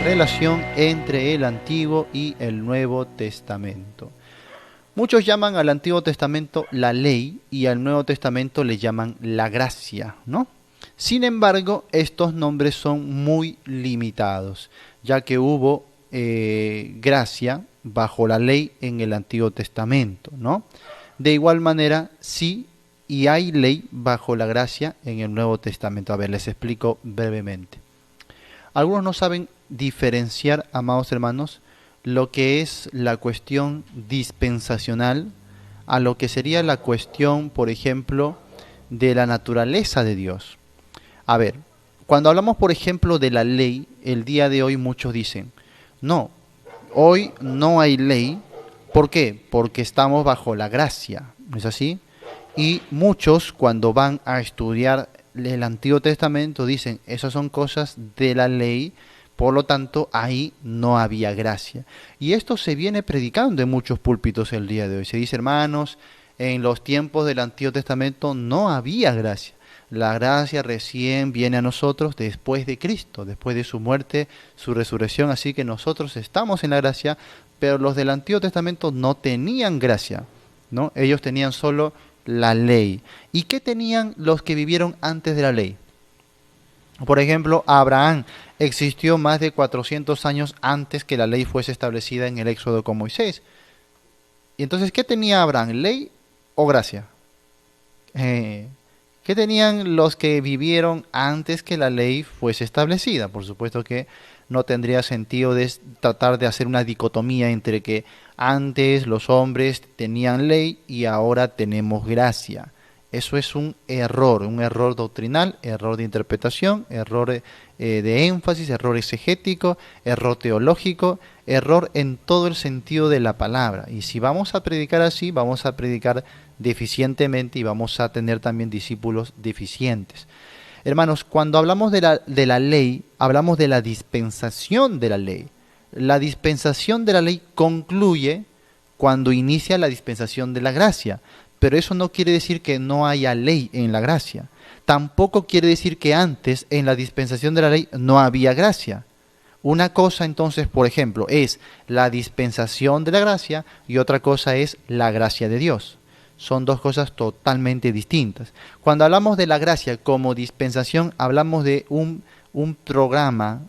relación entre el Antiguo y el Nuevo Testamento. Muchos llaman al Antiguo Testamento la ley y al Nuevo Testamento le llaman la gracia, ¿no? Sin embargo, estos nombres son muy limitados, ya que hubo gracia bajo la ley en el Antiguo Testamento, ¿no? De igual manera, sí y hay ley bajo la gracia en el Nuevo Testamento. A ver, les explico brevemente. Algunos no saben diferenciar, amados hermanos, lo que es la cuestión dispensacional a lo que sería la cuestión, por ejemplo, de la naturaleza de Dios. A ver, cuando hablamos, por ejemplo, de la ley, el día de hoy muchos dicen, no, hoy no hay ley. ¿Por qué? Porque estamos bajo la gracia, ¿no es así? Y muchos cuando van a estudiar el Antiguo Testamento dicen, esas son cosas de la ley, por lo tanto ahí no había gracia. Y esto se viene predicando en muchos púlpitos el día de hoy. Se dice, hermanos, en los tiempos del Antiguo Testamento no había gracia. La gracia recién viene a nosotros después de Cristo, después de su muerte, su resurrección. Así que nosotros estamos en la gracia, pero los del Antiguo Testamento no tenían gracia, ¿no? Ellos tenían solo la ley. ¿Y qué tenían los que vivieron antes de la ley? Por ejemplo, Abraham existió más de 400 años antes que la ley fuese establecida en el Éxodo con Moisés. Y entonces, ¿qué tenía Abraham? ¿Ley o gracia? ¿Qué tenían los que vivieron antes que la ley fuese establecida? Por supuesto que no tendría sentido tratar de hacer una dicotomía entre que antes los hombres tenían ley y ahora tenemos gracia. Eso es un error doctrinal, error de interpretación, error de énfasis, error exegético, error teológico, error en todo el sentido de la palabra. Y si vamos a predicar así, vamos a predicar deficientemente y vamos a tener también discípulos deficientes. Hermanos, cuando hablamos de la ley, hablamos de la dispensación de la ley. La dispensación de la ley concluye cuando inicia la dispensación de la gracia. Pero eso no quiere decir que no haya ley en la gracia. Tampoco quiere decir que antes, en la dispensación de la ley, no había gracia. Una cosa entonces, por ejemplo, es la dispensación de la gracia y otra cosa es la gracia de Dios. Son dos cosas totalmente distintas. Cuando hablamos de la gracia como dispensación, hablamos de un programa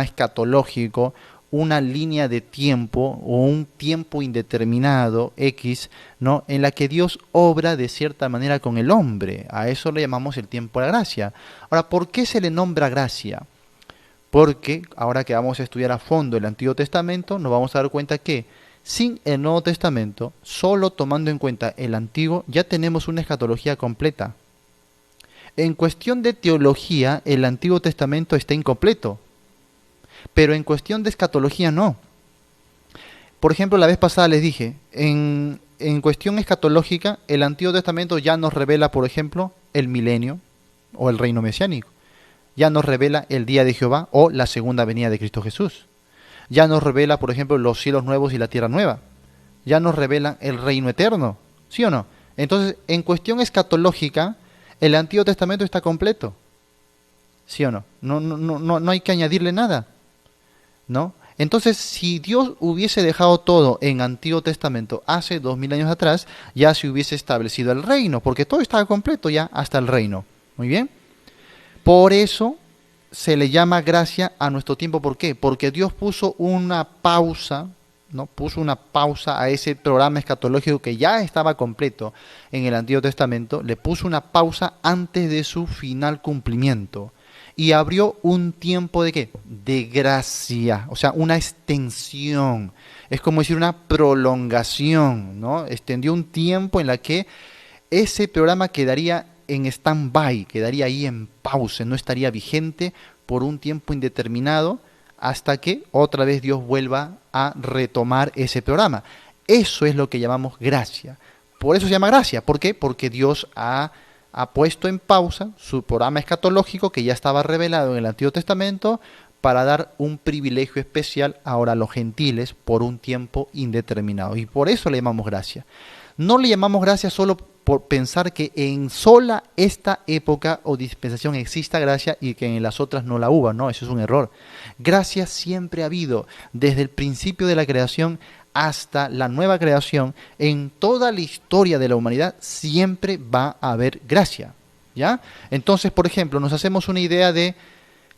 escatológico, una línea de tiempo o un tiempo indeterminado X, ¿no? En la que Dios obra de cierta manera con el hombre. A eso le llamamos el tiempo de la gracia. Ahora, ¿por qué se le nombra gracia? Porque ahora que vamos a estudiar a fondo el Antiguo Testamento, nos vamos a dar cuenta que sin el Nuevo Testamento, solo tomando en cuenta el Antiguo, ya tenemos una escatología completa. En cuestión de teología, el Antiguo Testamento está incompleto. Pero en cuestión de escatología no. Por ejemplo, la vez pasada les dije, en cuestión escatológica, el Antiguo Testamento ya nos revela, por ejemplo, el milenio o el reino mesiánico. Ya nos revela el día de Jehová o la segunda venida de Cristo Jesús. Ya nos revela, por ejemplo, los cielos nuevos y la tierra nueva. Ya nos revela el reino eterno. ¿Sí o no? Entonces, en cuestión escatológica, el Antiguo Testamento está completo. ¿Sí o no? No hay que añadirle nada, ¿no? Entonces, si Dios hubiese dejado todo en Antiguo Testamento hace 2000 años atrás, ya se hubiese establecido el reino, porque todo estaba completo ya hasta el reino. Muy bien. Por eso se le llama gracia a nuestro tiempo. ¿Por qué? Porque Dios puso una pausa, ¿no? Puso una pausa a ese programa escatológico que ya estaba completo en el Antiguo Testamento, le puso una pausa antes de su final cumplimiento. Y abrió un tiempo de ¿qué? De gracia, o sea, una extensión. Es como decir una prolongación, ¿no? Extendió un tiempo en la que ese programa quedaría en stand-by, quedaría ahí en pausa, no estaría vigente por un tiempo indeterminado hasta que otra vez Dios vuelva a retomar ese programa. Eso es lo que llamamos gracia. Por eso se llama gracia. ¿Por qué? Porque Dios ha puesto en pausa su programa escatológico que ya estaba revelado en el Antiguo Testamento para dar un privilegio especial ahora a los gentiles por un tiempo indeterminado. Y por eso le llamamos gracia. No le llamamos gracia solo por pensar que en sola esta época o dispensación exista gracia y que en las otras no la hubo. No, eso es un error. Gracia siempre ha habido, desde el principio de la creación hasta la nueva creación. En toda la historia de la humanidad siempre va a haber gracia, ¿ya? Entonces, por ejemplo, nos hacemos una idea de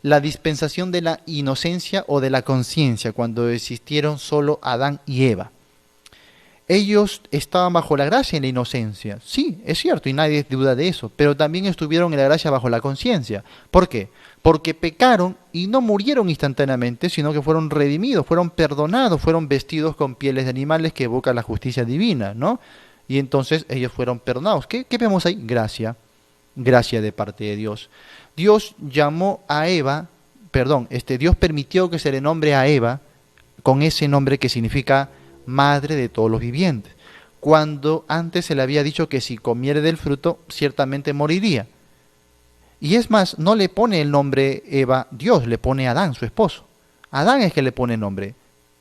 la dispensación de la inocencia o de la conciencia, cuando existieron solo Adán y Eva. Ellos estaban bajo la gracia en la inocencia. Sí, es cierto, y nadie duda de eso, pero también estuvieron en la gracia bajo la conciencia. ¿Por qué? Porque pecaron y no murieron instantáneamente, sino que fueron redimidos, fueron perdonados, fueron vestidos con pieles de animales que evocan la justicia divina, ¿no? Y entonces ellos fueron perdonados. ¿Qué vemos ahí? Gracia. Gracia de parte de Dios. Dios llamó a Eva, Dios permitió que se le nombre a Eva con ese nombre que significa madre de todos los vivientes, cuando antes se le había dicho que si comiere del fruto ciertamente moriría. Y es más, no le pone el nombre Eva Dios, le pone Adán, su esposo. Adán es que le pone el nombre.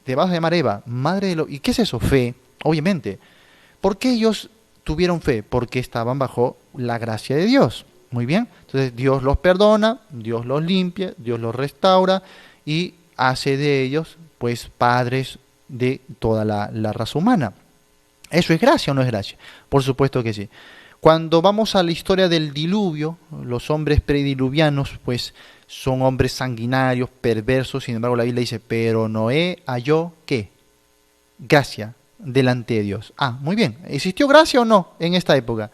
Te vas a llamar Eva, madre de los... ¿Y qué es eso? Fe, obviamente. ¿Por qué ellos tuvieron fe? Porque estaban bajo la gracia de Dios. Muy bien. Entonces Dios los perdona, Dios los limpia, Dios los restaura y hace de ellos, pues, padres de toda la raza humana. ¿Eso es gracia o no es gracia? Por supuesto que sí. Cuando vamos a la historia del diluvio, los hombres prediluvianos, pues, son hombres sanguinarios, perversos. Sin embargo, la Biblia dice, pero Noé halló, ¿qué? Gracia delante de Dios. Ah, muy bien. ¿Existió gracia o no en esta época?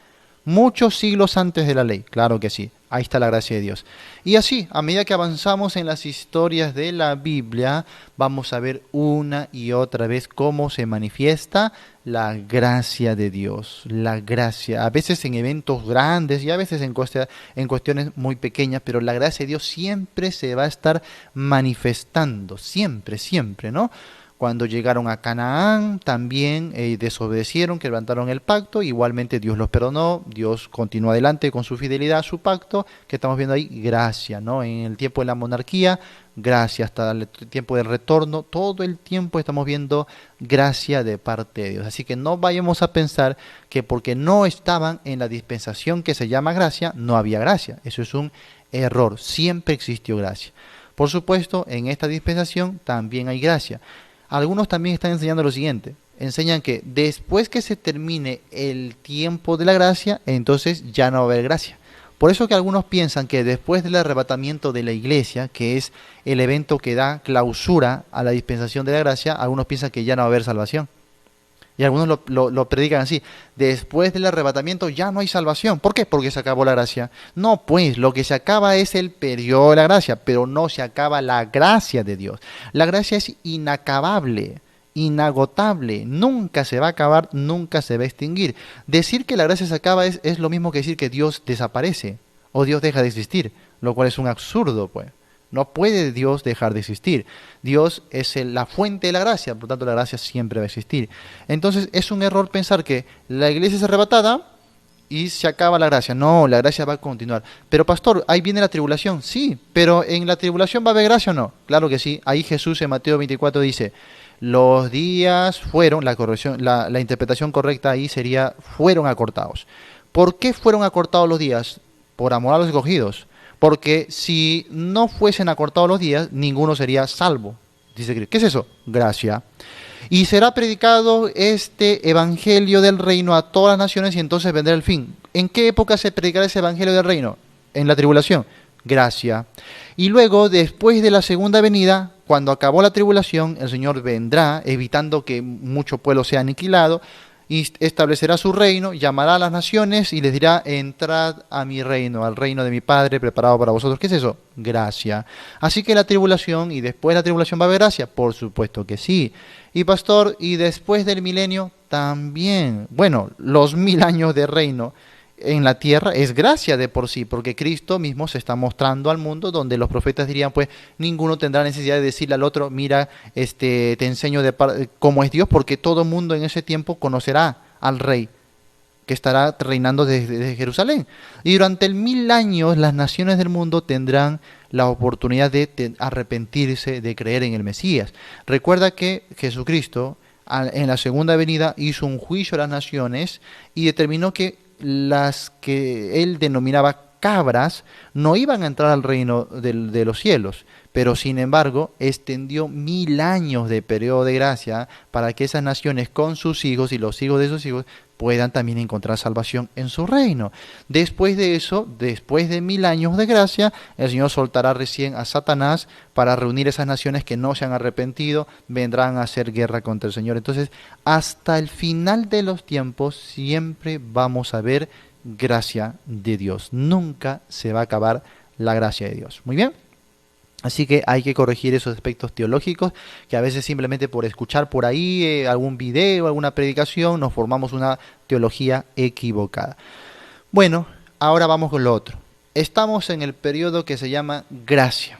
Muchos siglos antes de la ley, claro que sí, ahí está la gracia de Dios. Y así, a medida que avanzamos en las historias de la Biblia, vamos a ver una y otra vez cómo se manifiesta la gracia de Dios, la gracia, a veces en eventos grandes y a veces en cuestiones muy pequeñas, pero la gracia de Dios siempre se va a estar manifestando, siempre, siempre, ¿no? Cuando llegaron a Canaán, también desobedecieron, quebrantaron el pacto. Igualmente Dios los perdonó, Dios continuó adelante con su fidelidad a su pacto, que estamos viendo ahí, gracia, ¿no? En el tiempo de la monarquía, gracia, hasta el tiempo del retorno, todo el tiempo estamos viendo gracia de parte de Dios. Así que no vayamos a pensar que porque no estaban en la dispensación que se llama gracia, no había gracia. Eso es un error, siempre existió gracia. Por supuesto, en esta dispensación también hay gracia. Algunos también están enseñando lo siguiente, enseñan que después que se termine el tiempo de la gracia, entonces ya no va a haber gracia. Por eso que algunos piensan que después del arrebatamiento de la iglesia, que es el evento que da clausura a la dispensación de la gracia, algunos piensan que ya no va a haber salvación. Y algunos lo predican así, después del arrebatamiento ya no hay salvación. ¿Por qué? Porque se acabó la gracia. No, pues lo que se acaba es el periodo de la gracia, pero no se acaba la gracia de Dios. La gracia es inacabable, inagotable, nunca se va a acabar, nunca se va a extinguir. Decir que la gracia se acaba es lo mismo que decir que Dios desaparece o Dios deja de existir, lo cual es un absurdo, pues. No puede Dios dejar de existir. Dios es la fuente de la gracia, por lo tanto la gracia siempre va a existir. Entonces es un error pensar que la iglesia es arrebatada y se acaba la gracia. No, la gracia va a continuar. Pero pastor, ahí viene la tribulación. Sí, pero ¿en la tribulación va a haber gracia o no? Claro que sí. Ahí Jesús en Mateo 24 dice, los días fueron, la interpretación correcta ahí sería, fueron acortados. ¿Por qué fueron acortados los días? Por amor a los escogidos. Porque si no fuesen acortados los días, ninguno sería salvo. Dice Cristo. ¿Qué es eso? Gracia. Y será predicado este evangelio del reino a todas las naciones y entonces vendrá el fin. ¿En qué época se predicará ese evangelio del reino? En la tribulación. Gracia. Y luego, después de la segunda venida, cuando acabó la tribulación, el Señor vendrá, evitando que mucho pueblo sea aniquilado, y establecerá su reino, llamará a las naciones y les dirá, entrad a mi reino, al reino de mi Padre preparado para vosotros. ¿Qué es eso? Gracia. Así que la tribulación, y después de la tribulación va a haber gracia, por supuesto que sí. Y pastor, y después del milenio también. Bueno, los 1000 años de reino en la tierra es gracia de por sí, porque Cristo mismo se está mostrando al mundo, donde los profetas dirían, pues ninguno tendrá necesidad de decirle al otro, mira, te enseño cómo es Dios, porque todo el mundo en ese tiempo conocerá al Rey que estará reinando desde Jerusalén. Y durante el 1000 años las naciones del mundo tendrán la oportunidad de arrepentirse, de creer en el Mesías. Recuerda que Jesucristo en la segunda venida hizo un juicio a las naciones y determinó que las que él denominaba cabras no iban a entrar al reino de los cielos, pero sin embargo extendió 1000 años de periodo de gracia para que esas naciones con sus hijos y los hijos de sus hijos puedan también encontrar salvación en su reino. Después de eso, después de 1000 años de gracia, el Señor soltará recién a Satanás para reunir esas naciones que no se han arrepentido, vendrán a hacer guerra contra el Señor. Entonces, hasta el final de los tiempos siempre vamos a ver gracia de Dios. Nunca se va a acabar la gracia de Dios. Muy bien. Así que hay que corregir esos aspectos teológicos que a veces simplemente por escuchar por ahí algún video, alguna predicación, nos formamos una teología equivocada. Bueno, ahora vamos con lo otro. Estamos en el periodo que se llama gracia.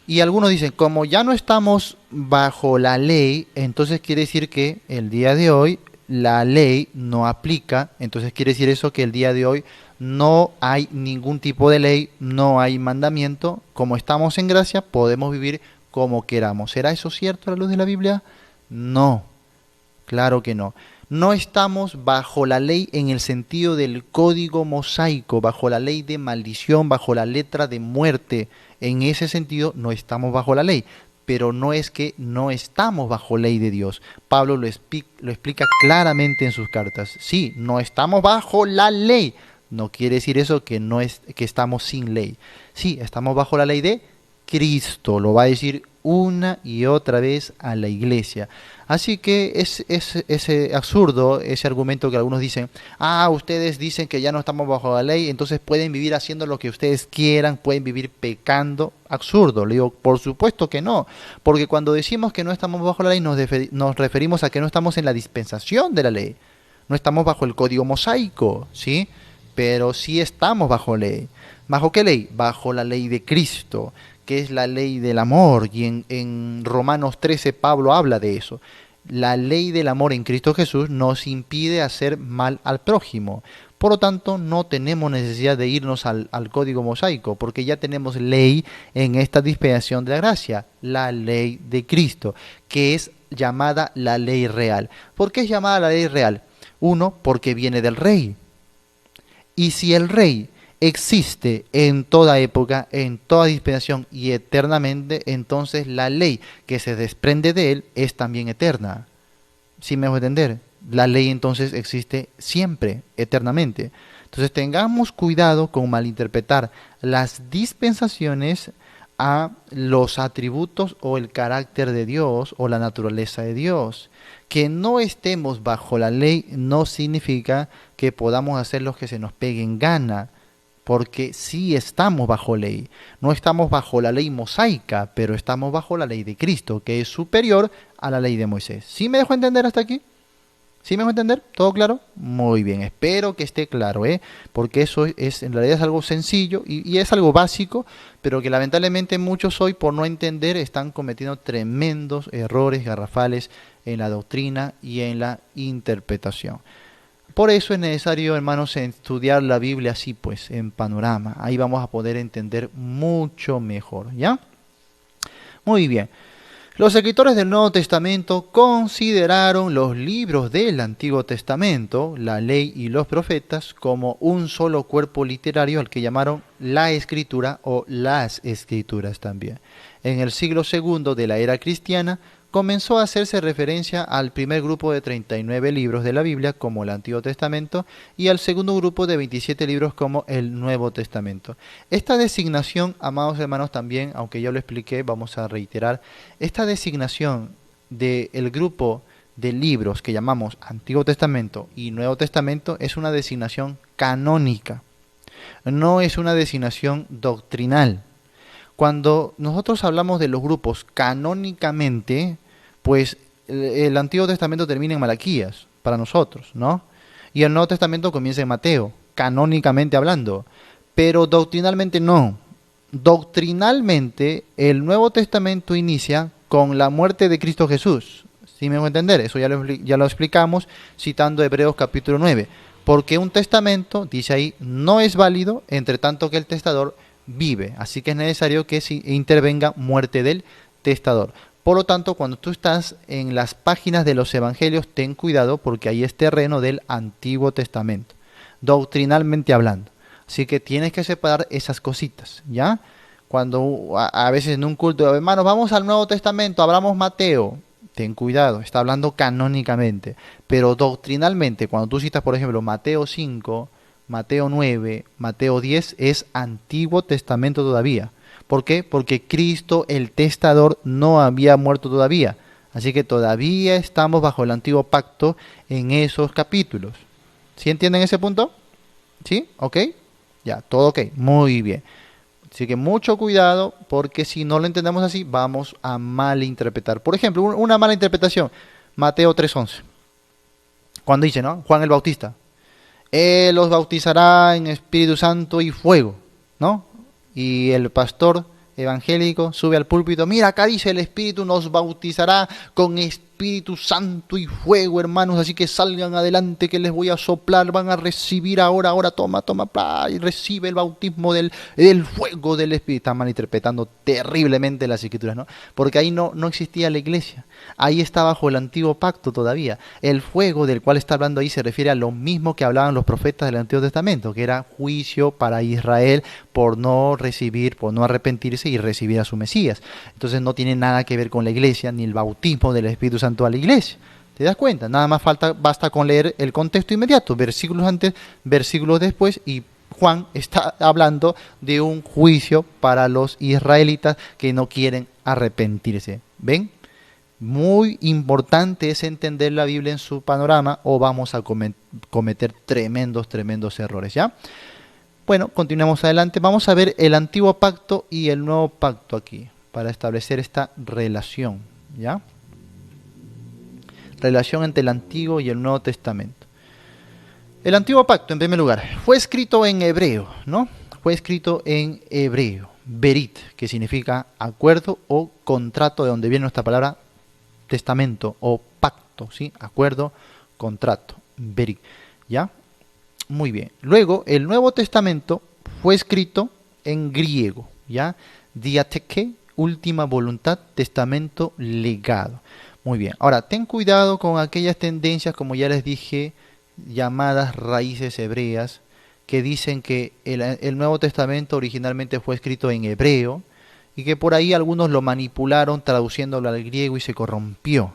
Y algunos dicen, como ya no estamos bajo la ley, entonces quiere decir que el día de hoy la ley no aplica, entonces quiere decir eso que el día de hoy no hay ningún tipo de ley, no hay mandamiento, como estamos en gracia podemos vivir como queramos. ¿Será eso cierto a la luz de la Biblia? No, claro que no. No estamos bajo la ley en el sentido del código mosaico, bajo la ley de maldición, bajo la letra de muerte. En ese sentido no estamos bajo la ley. Pero no es que no estamos bajo ley de Dios. Pablo lo explica claramente en sus cartas. Sí, no estamos bajo la ley. No quiere decir eso que no es que estamos sin ley. Sí, estamos bajo la ley de Cristo. Lo va a decir una y otra vez a la iglesia. Así que es absurdo ese argumento que algunos dicen, ustedes dicen que ya no estamos bajo la ley, entonces pueden vivir haciendo lo que ustedes quieran, pueden vivir pecando. Absurdo. Le digo, por supuesto que no, porque cuando decimos que no estamos bajo la ley nos referimos a que no estamos en la dispensación de la ley, no estamos bajo el código mosaico, ¿sí? Pero sí estamos bajo ley. ¿Bajo qué ley? Bajo la ley de Cristo, que es la ley del amor, y en Romanos 13 Pablo habla de eso. La ley del amor en Cristo Jesús nos impide hacer mal al prójimo. Por lo tanto, no tenemos necesidad de irnos al código mosaico, porque ya tenemos ley en esta dispensación de la gracia, la ley de Cristo, que es llamada la ley real. ¿Por qué es llamada la ley real? Uno, porque viene del rey. Y si el rey existe en toda época, en toda dispensación y eternamente, entonces la ley que se desprende de él es también eterna. ¿Sí me dejo entender? La ley entonces existe siempre, eternamente. Entonces tengamos cuidado con malinterpretar las dispensaciones a los atributos o el carácter de Dios o la naturaleza de Dios. Que no estemos bajo la ley no significa que podamos hacer lo que se nos pegue en gana, porque sí estamos bajo ley. No estamos bajo la ley mosaica, pero estamos bajo la ley de Cristo, que es superior a la ley de Moisés. ¿Sí me dejo entender hasta aquí? ¿Sí me dejo entender? ¿Todo claro? Muy bien, espero que esté claro, porque eso en realidad es algo sencillo y es algo básico, pero que lamentablemente muchos hoy por no entender están cometiendo tremendos errores garrafales en la doctrina y en la interpretación. Por eso es necesario, hermanos, estudiar la Biblia así, pues, en panorama. Ahí vamos a poder entender mucho mejor, ¿ya? Muy bien. Los escritores del Nuevo Testamento consideraron los libros del Antiguo Testamento, la Ley y los Profetas, como un solo cuerpo literario al que llamaron la Escritura o las Escrituras también. En el siglo II de la era cristiana, comenzó a hacerse referencia al primer grupo de 39 libros de la Biblia como el Antiguo Testamento y al segundo grupo de 27 libros como el Nuevo Testamento. Esta designación, amados hermanos, también, aunque ya lo expliqué, vamos a reiterar, esta designación del grupo de libros que llamamos Antiguo Testamento y Nuevo Testamento es una designación canónica, no es una designación doctrinal. Cuando nosotros hablamos de los grupos canónicamente, pues el Antiguo Testamento termina en Malaquías, para nosotros, ¿no? Y el Nuevo Testamento comienza en Mateo, canónicamente hablando, pero doctrinalmente no. Doctrinalmente, el Nuevo Testamento inicia con la muerte de Cristo Jesús. ¿Sí me dejo entender? Eso ya lo explicamos citando Hebreos capítulo 9. Porque un testamento, dice ahí, no es válido entre tanto que el testador vive, así que es necesario que intervenga muerte del testador. Por lo tanto, cuando tú estás en las páginas de los evangelios, ten cuidado porque ahí es terreno del Antiguo Testamento. doctrinalmente hablando. Así que tienes que separar esas cositas, ¿ya? Cuando a veces en un culto, hermanos, vamos al Nuevo Testamento, abramos Mateo. Ten cuidado, está hablando canónicamente, pero doctrinalmente, cuando tú citas, por ejemplo, Mateo 5, Mateo 9, Mateo 10, es Antiguo Testamento todavía. ¿Por qué? Porque Cristo, el testador, no había muerto todavía. Así que todavía estamos bajo el antiguo pacto en esos capítulos. ¿Sí entienden ese punto? ¿Sí? ¿Ok? Ya, todo ok. Muy bien. Así que mucho cuidado porque si no lo entendemos así vamos a malinterpretar. Por ejemplo, una mala interpretación. Mateo 3:11. Cuando dice, ¿no? Juan el Bautista. Él los bautizará en Espíritu Santo y fuego, ¿no? Y el pastor evangélico sube al púlpito, mira, acá dice el Espíritu nos bautizará con Espíritu Santo y fuego, hermanos, así que salgan adelante que les voy a soplar, van a recibir ahora, toma, y recibe el bautismo del fuego del Espíritu. Están malinterpretando terriblemente las Escrituras, ¿no? Porque ahí no existía la iglesia, ahí está bajo el antiguo pacto todavía. El fuego del cual está hablando ahí se refiere a lo mismo que hablaban los profetas del Antiguo Testamento, que era juicio para Israel por no recibir, por no arrepentirse y recibir a su Mesías. Entonces no tiene nada que ver con la iglesia, ni el bautismo del Espíritu Santo a la iglesia. ¿Te das cuenta? Nada más basta con leer el contexto inmediato, versículos antes, versículos después, y Juan está hablando de un juicio para los israelitas que no quieren arrepentirse. ¿Ven? Muy importante es entender la Biblia en su panorama o vamos a cometer tremendos errores, ¿ya? Bueno, continuamos adelante. Vamos a ver el antiguo pacto y el nuevo pacto aquí, para establecer esta relación, ¿ya? Relación entre el Antiguo y el Nuevo Testamento. El antiguo pacto, en primer lugar, fue escrito en hebreo, ¿no? Fue escrito en hebreo, berit, que significa acuerdo o contrato, de donde viene nuestra palabra testamento o pacto, ¿sí? Acuerdo, contrato, berit, ¿ya? Muy bien. Luego, el Nuevo Testamento fue escrito en griego, ¿ya? Diatheke, última voluntad, testamento legado. Muy bien. Ahora, ten cuidado con aquellas tendencias, como ya les dije, llamadas raíces hebreas, que dicen que el Nuevo Testamento originalmente fue escrito en hebreo y que por ahí algunos lo manipularon traduciéndolo al griego y se corrompió.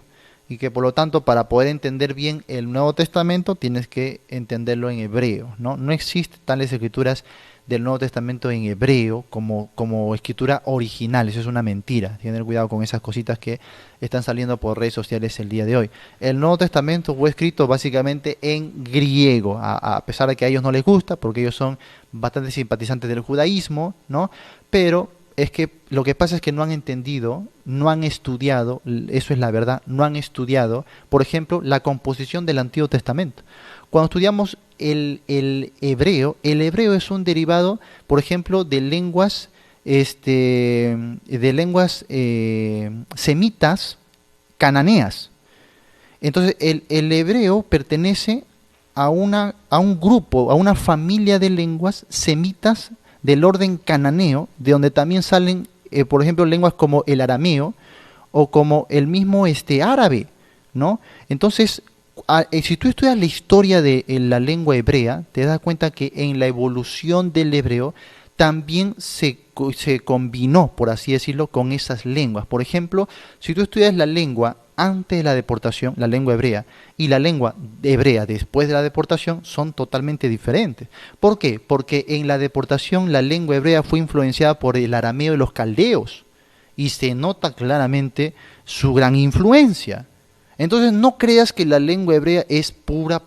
Y que por lo tanto para poder entender bien el Nuevo Testamento tienes que entenderlo en hebreo, ¿no? No existen tales escrituras del Nuevo Testamento en hebreo como escritura original, eso es una mentira. Tener cuidado con esas cositas que están saliendo por redes sociales el día de hoy. El Nuevo Testamento fue escrito básicamente en griego, a pesar de que a ellos no les gusta, porque ellos son bastante simpatizantes del judaísmo, ¿no? Pero es que lo que pasa es que no han entendido, no han estudiado, eso es la verdad, no han estudiado, por ejemplo, la composición del Antiguo Testamento. Cuando estudiamos el hebreo es un derivado, por ejemplo, de lenguas, semitas cananeas. Entonces, el hebreo pertenece a un grupo, a una familia de lenguas semitas del orden cananeo, de donde también salen, por ejemplo, lenguas como el arameo o como el mismo árabe, ¿no? Entonces, si tú estudias la historia de la lengua hebrea, te das cuenta que en la evolución del hebreo también se combinó, por así decirlo, con esas lenguas. Por ejemplo, si tú estudias la lengua antes de la deportación, la lengua hebrea, y la lengua hebrea después de la deportación, son totalmente diferentes. ¿Por qué? Porque en la deportación la lengua hebrea fue influenciada por el arameo y los caldeos, y se nota claramente su gran influencia. Entonces no creas que la lengua hebrea es pura.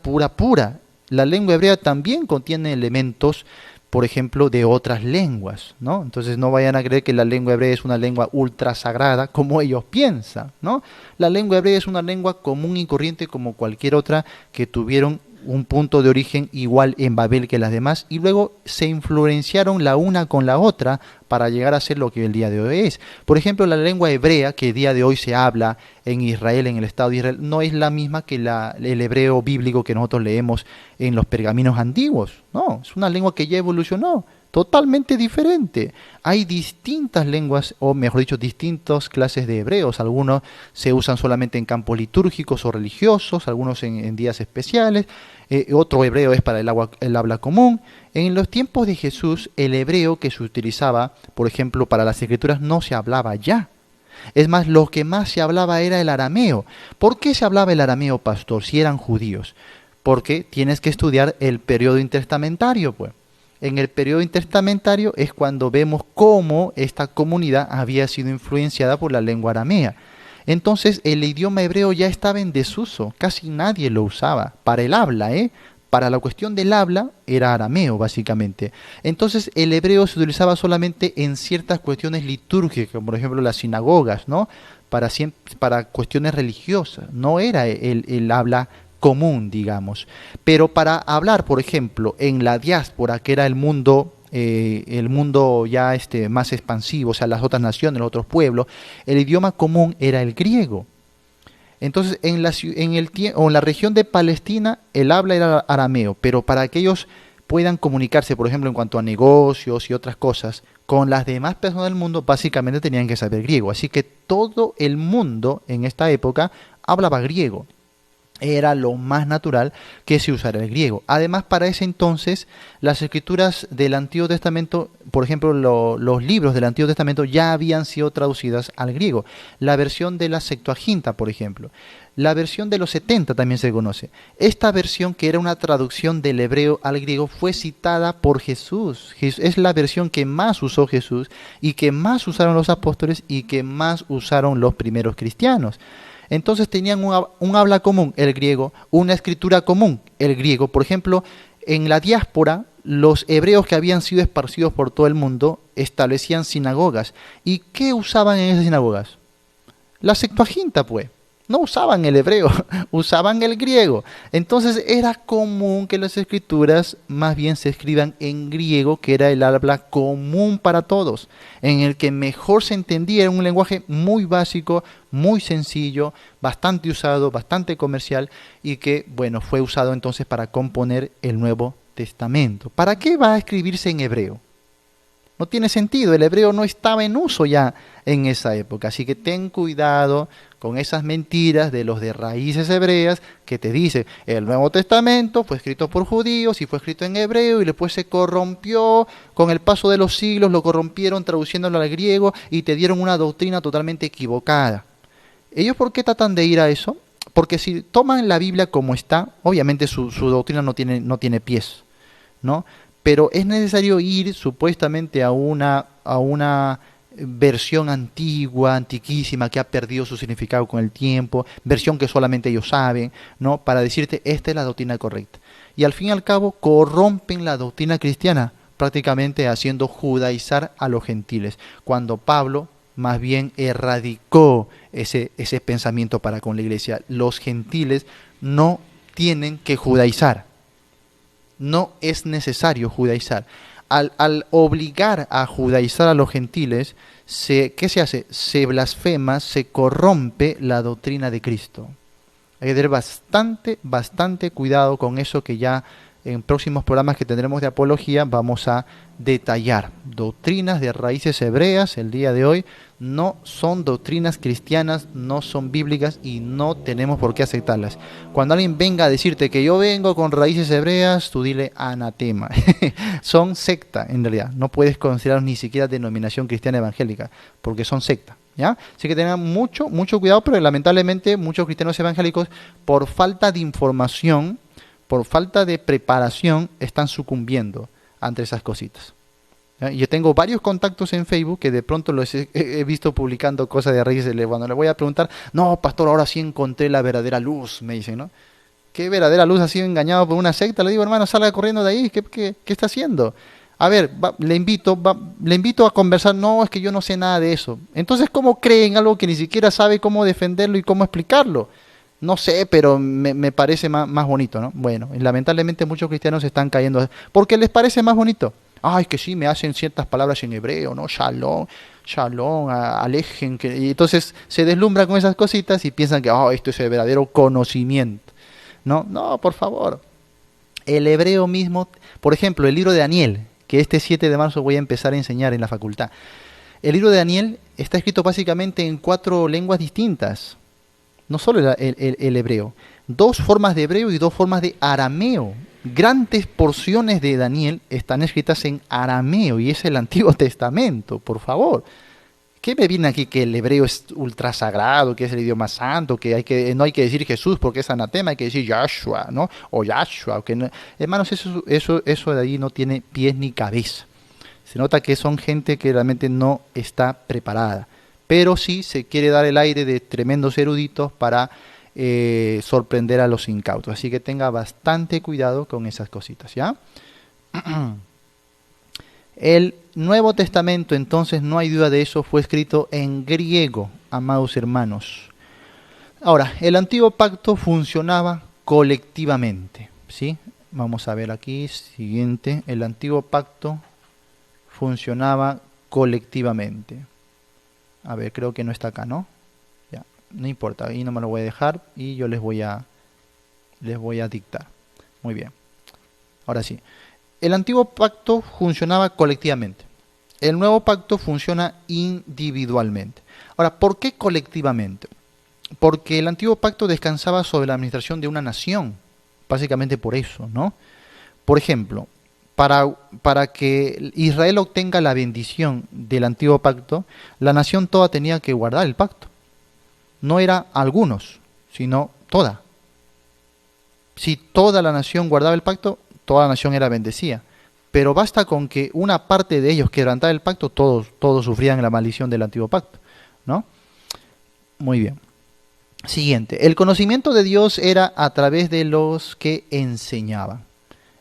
La lengua hebrea también contiene elementos, por ejemplo, de otras lenguas, ¿no? Entonces no vayan a creer que la lengua hebrea es una lengua ultra sagrada como ellos piensan, ¿no? La lengua hebrea es una lengua común y corriente como cualquier otra que tuvieron un punto de origen igual en Babel que las demás y luego se influenciaron la una con la otra para llegar a ser lo que el día de hoy es. Por ejemplo, la lengua hebrea que el día de hoy se habla en Israel, en el Estado de Israel, no es la misma que el hebreo bíblico que nosotros leemos en los pergaminos antiguos. No, es una lengua que ya evolucionó totalmente diferente. Hay distintas lenguas, o mejor dicho, distintas clases de hebreos. Algunos se usan solamente en campos litúrgicos o religiosos, algunos en días especiales. Otro hebreo es para el habla común. En los tiempos de Jesús, el hebreo que se utilizaba, por ejemplo, para las escrituras no se hablaba ya. Es más, lo que más se hablaba era el arameo. ¿Por qué se hablaba el arameo, pastor, si eran judíos? Porque tienes que estudiar el periodo intertestamentario, pues. En el periodo intertestamentario es cuando vemos cómo esta comunidad había sido influenciada por la lengua aramea. Entonces el idioma hebreo ya estaba en desuso, casi nadie lo usaba. Para el habla, para la cuestión del habla era arameo básicamente. Entonces el hebreo se utilizaba solamente en ciertas cuestiones litúrgicas, como por ejemplo las sinagogas, ¿no? Para cuestiones religiosas, no era el habla común, digamos. Pero para hablar, por ejemplo, en la diáspora, que era el mundo ya más expansivo, o sea, las otras naciones, los otros pueblos, el idioma común era el griego. Entonces, en la región de Palestina, el habla era arameo, pero para que ellos puedan comunicarse, por ejemplo, en cuanto a negocios y otras cosas, con las demás personas del mundo, básicamente tenían que saber griego. Así que todo el mundo en esta época hablaba griego. Era lo más natural que se usara el griego. Además, para ese entonces, las escrituras del Antiguo Testamento, por ejemplo, los libros del Antiguo Testamento ya habían sido traducidas al griego. La versión de la Septuaginta, por ejemplo. La versión de los 70 también se conoce. Esta versión, que era una traducción del hebreo al griego, fue citada por Jesús. Es la versión que más usó Jesús y que más usaron los apóstoles y que más usaron los primeros cristianos. Entonces tenían un habla común, el griego, una escritura común, el griego. Por ejemplo, en la diáspora, los hebreos que habían sido esparcidos por todo el mundo establecían sinagogas. ¿Y qué usaban en esas sinagogas? La Septuaginta, pues. No usaban el hebreo, usaban el griego. Entonces era común que las escrituras más bien se escriban en griego, que era el habla común para todos, en el que mejor se entendía. Era un lenguaje muy básico, muy sencillo, bastante usado, bastante comercial, y que, bueno, fue usado entonces para componer el Nuevo Testamento. ¿Para qué va a escribirse en hebreo? No tiene sentido, el hebreo no estaba en uso ya en esa época, así que ten cuidado con esas mentiras de los de raíces hebreas que te dicen el Nuevo Testamento fue escrito por judíos y fue escrito en hebreo y después se corrompió con el paso de los siglos, lo corrompieron traduciéndolo al griego y te dieron una doctrina totalmente equivocada. ¿Ellos por qué tratan de ir a eso? Porque si toman la Biblia como está, obviamente su doctrina no tiene pies, ¿no? Pero es necesario ir supuestamente a una versión antigua, antiquísima, que ha perdido su significado con el tiempo, versión que solamente ellos saben, ¿no? Para decirte, esta es la doctrina correcta. Y al fin y al cabo corrompen la doctrina cristiana, prácticamente haciendo judaizar a los gentiles, cuando Pablo más bien erradicó ese pensamiento para con la iglesia. Los gentiles no tienen que judaizar. No es necesario judaizar. Al obligar a judaizar a los gentiles, ¿qué se hace? Se blasfema, se corrompe la doctrina de Cristo. Hay que tener bastante cuidado con eso, que ya en próximos programas que tendremos de apología vamos a detallar. Doctrinas de raíces hebreas el día de hoy no son doctrinas cristianas, no son bíblicas y no tenemos por qué aceptarlas. Cuando alguien venga a decirte que yo vengo con raíces hebreas, tú dile anatema. Son secta en realidad, no puedes considerarlos ni siquiera denominación cristiana evangélica, porque son secta. ¿Ya? Así que tengan mucho cuidado, pero lamentablemente muchos cristianos evangélicos, por falta de información, por falta de preparación, están sucumbiendo ante esas cositas. ¿Ya? Yo tengo varios contactos en Facebook que de pronto los he visto publicando cosas de raíces. Cuando le voy a preguntar, no, pastor, ahora sí encontré la verdadera luz, me dicen, ¿no? ¿Qué verdadera luz? ¿Ha sido engañado por una secta? Le digo, hermano, salga corriendo de ahí, ¿qué está haciendo? A ver, le invito a conversar. No, es que yo no sé nada de eso. Entonces, ¿cómo cree en algo que ni siquiera sabe cómo defenderlo y cómo explicarlo? No sé, pero me parece más bonito, ¿no? Bueno, y lamentablemente muchos cristianos están cayendo porque les parece más bonito. Ay, que sí, me hacen ciertas palabras en hebreo, ¿no? Shalom, alejen. Y entonces se deslumbran con esas cositas y piensan que esto es el verdadero conocimiento. No, por favor. El hebreo mismo, por ejemplo, el libro de Daniel, que este 7 de marzo voy a empezar a enseñar en la facultad. El libro de Daniel está escrito básicamente en 4 lenguas distintas, no solo el hebreo, 2 formas de hebreo y 2 formas de arameo. Grandes porciones de Daniel están escritas en arameo y es el Antiguo Testamento, por favor. ¿Qué me viene aquí que el hebreo es ultra sagrado, que es el idioma santo, que no hay que decir Jesús porque es anatema, hay que decir Yahshua, ¿no? O Yahshua, que no. Hermanos, eso de ahí no tiene pies ni cabeza. Se nota que son gente que realmente no está preparada, pero sí se quiere dar el aire de tremendos eruditos para sorprender a los incautos. Así que tenga bastante cuidado con esas cositas, ¿ya? El Nuevo Testamento, entonces, no hay duda de eso, fue escrito en griego, amados hermanos. Ahora, el Antiguo Pacto funcionaba colectivamente, ¿sí? Vamos a ver aquí, siguiente, el Antiguo Pacto funcionaba colectivamente. A ver, creo que no está acá, ¿no? Ya, no importa, ahí no me lo voy a dejar y yo les voy a dictar. Muy bien. Ahora sí. El Antiguo Pacto funcionaba colectivamente. El Nuevo Pacto funciona individualmente. Ahora, ¿por qué colectivamente? Porque el Antiguo Pacto descansaba sobre la administración de una nación. Básicamente por eso, ¿no? Por ejemplo, para que Israel obtenga la bendición del Antiguo Pacto, la nación toda tenía que guardar el pacto. No era algunos, sino toda. Si toda la nación guardaba el pacto, toda la nación era bendecida. Pero basta con que una parte de ellos quebrantara el pacto, todos sufrían la maldición del Antiguo Pacto, ¿no? Muy bien. Siguiente. El conocimiento de Dios era a través de los que enseñaban.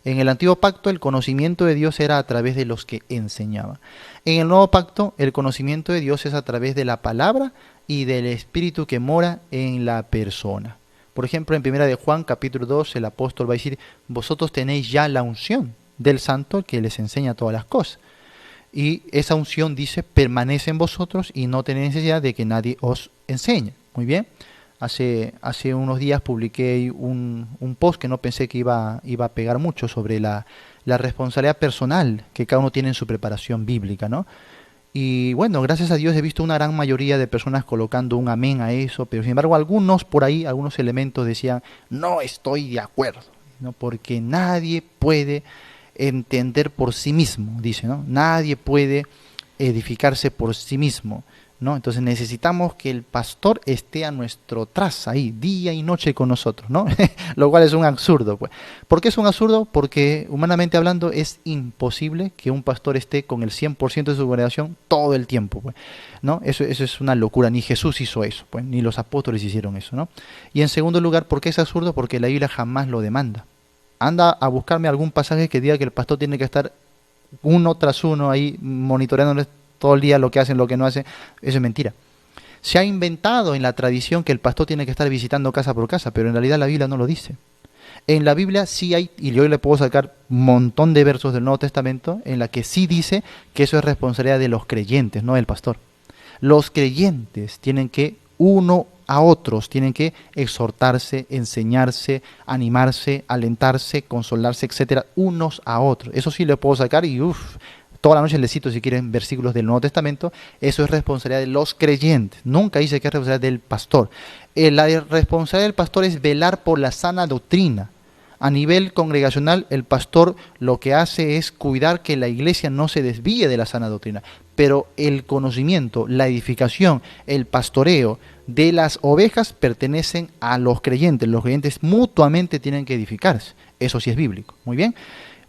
En el Antiguo Pacto el conocimiento de Dios era a través de los que enseñaban. En el Nuevo Pacto el conocimiento de Dios es a través de la palabra y del Espíritu que mora en la persona. Por ejemplo, en 1 de Juan, capítulo 2, el apóstol va a decir, vosotros tenéis ya la unción del Santo que les enseña todas las cosas. Y esa unción dice, permanece en vosotros y no tenéis necesidad de que nadie os enseñe. Muy bien. Hace unos días publiqué un post que no pensé que iba a pegar mucho sobre la responsabilidad personal que cada uno tiene en su preparación bíblica, ¿no? Y bueno, gracias a Dios he visto una gran mayoría de personas colocando un amén a eso, pero sin embargo algunos por ahí, algunos elementos decían, no estoy de acuerdo, ¿no? Porque nadie puede entender por sí mismo, dice, ¿no? Nadie puede edificarse por sí mismo, ¿no? Entonces necesitamos que el pastor esté a nuestro tras ahí, día y noche con nosotros, ¿no? Lo cual es un absurdo, pues. ¿Por qué es un absurdo? Porque humanamente hablando es imposible que un pastor esté con el 100% de su congregación todo el tiempo, pues, ¿no? Eso es una locura, ni Jesús hizo eso, pues, ni los apóstoles hicieron eso, ¿no? Y en segundo lugar, ¿por qué es absurdo? Porque la Biblia jamás lo demanda. Anda a buscarme algún pasaje que diga que el pastor tiene que estar uno tras uno ahí monitoreándoles todo el día lo que hacen, lo que no hacen. Eso es mentira. Se ha inventado en la tradición que el pastor tiene que estar visitando casa por casa, pero en realidad la Biblia no lo dice. En la Biblia sí hay, y yo le puedo sacar un montón de versos del Nuevo Testamento, en la que sí dice que eso es responsabilidad de los creyentes, no del pastor. Los creyentes tienen que, uno a otros, tienen que exhortarse, enseñarse, animarse, alentarse, consolarse, etcétera, unos a otros. Eso sí le puedo sacar y toda la noche les cito si quieren versículos del Nuevo Testamento. Eso es responsabilidad de los creyentes. Nunca dice que es responsabilidad del pastor. La responsabilidad del pastor es velar por la sana doctrina. A nivel congregacional, el pastor lo que hace es cuidar que la iglesia no se desvíe de la sana doctrina. Pero el conocimiento, la edificación, el pastoreo de las ovejas pertenecen a los creyentes. Los creyentes mutuamente tienen que edificarse. Eso sí es bíblico. Muy bien.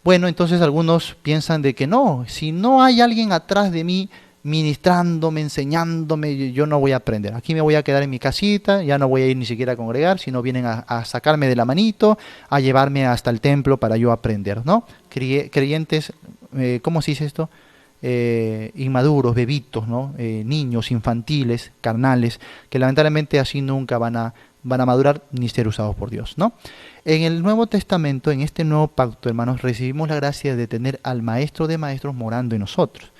Bueno, entonces algunos piensan de que no, si no hay alguien atrás de mí ministrándome, enseñándome, yo no voy a aprender. Aquí me voy a quedar en mi casita, ya no voy a ir ni siquiera a congregar, sino vienen a sacarme de la manito, a llevarme hasta el templo para yo aprender, ¿no? Creyentes, ¿cómo se dice esto? Inmaduros, bebitos, ¿no? Niños, infantiles, carnales, que lamentablemente así nunca van a madurar ni ser usados por Dios, ¿no? En el Nuevo Testamento, en este nuevo pacto, hermanos, recibimos la gracia de tener al Maestro de Maestros morando en nosotros.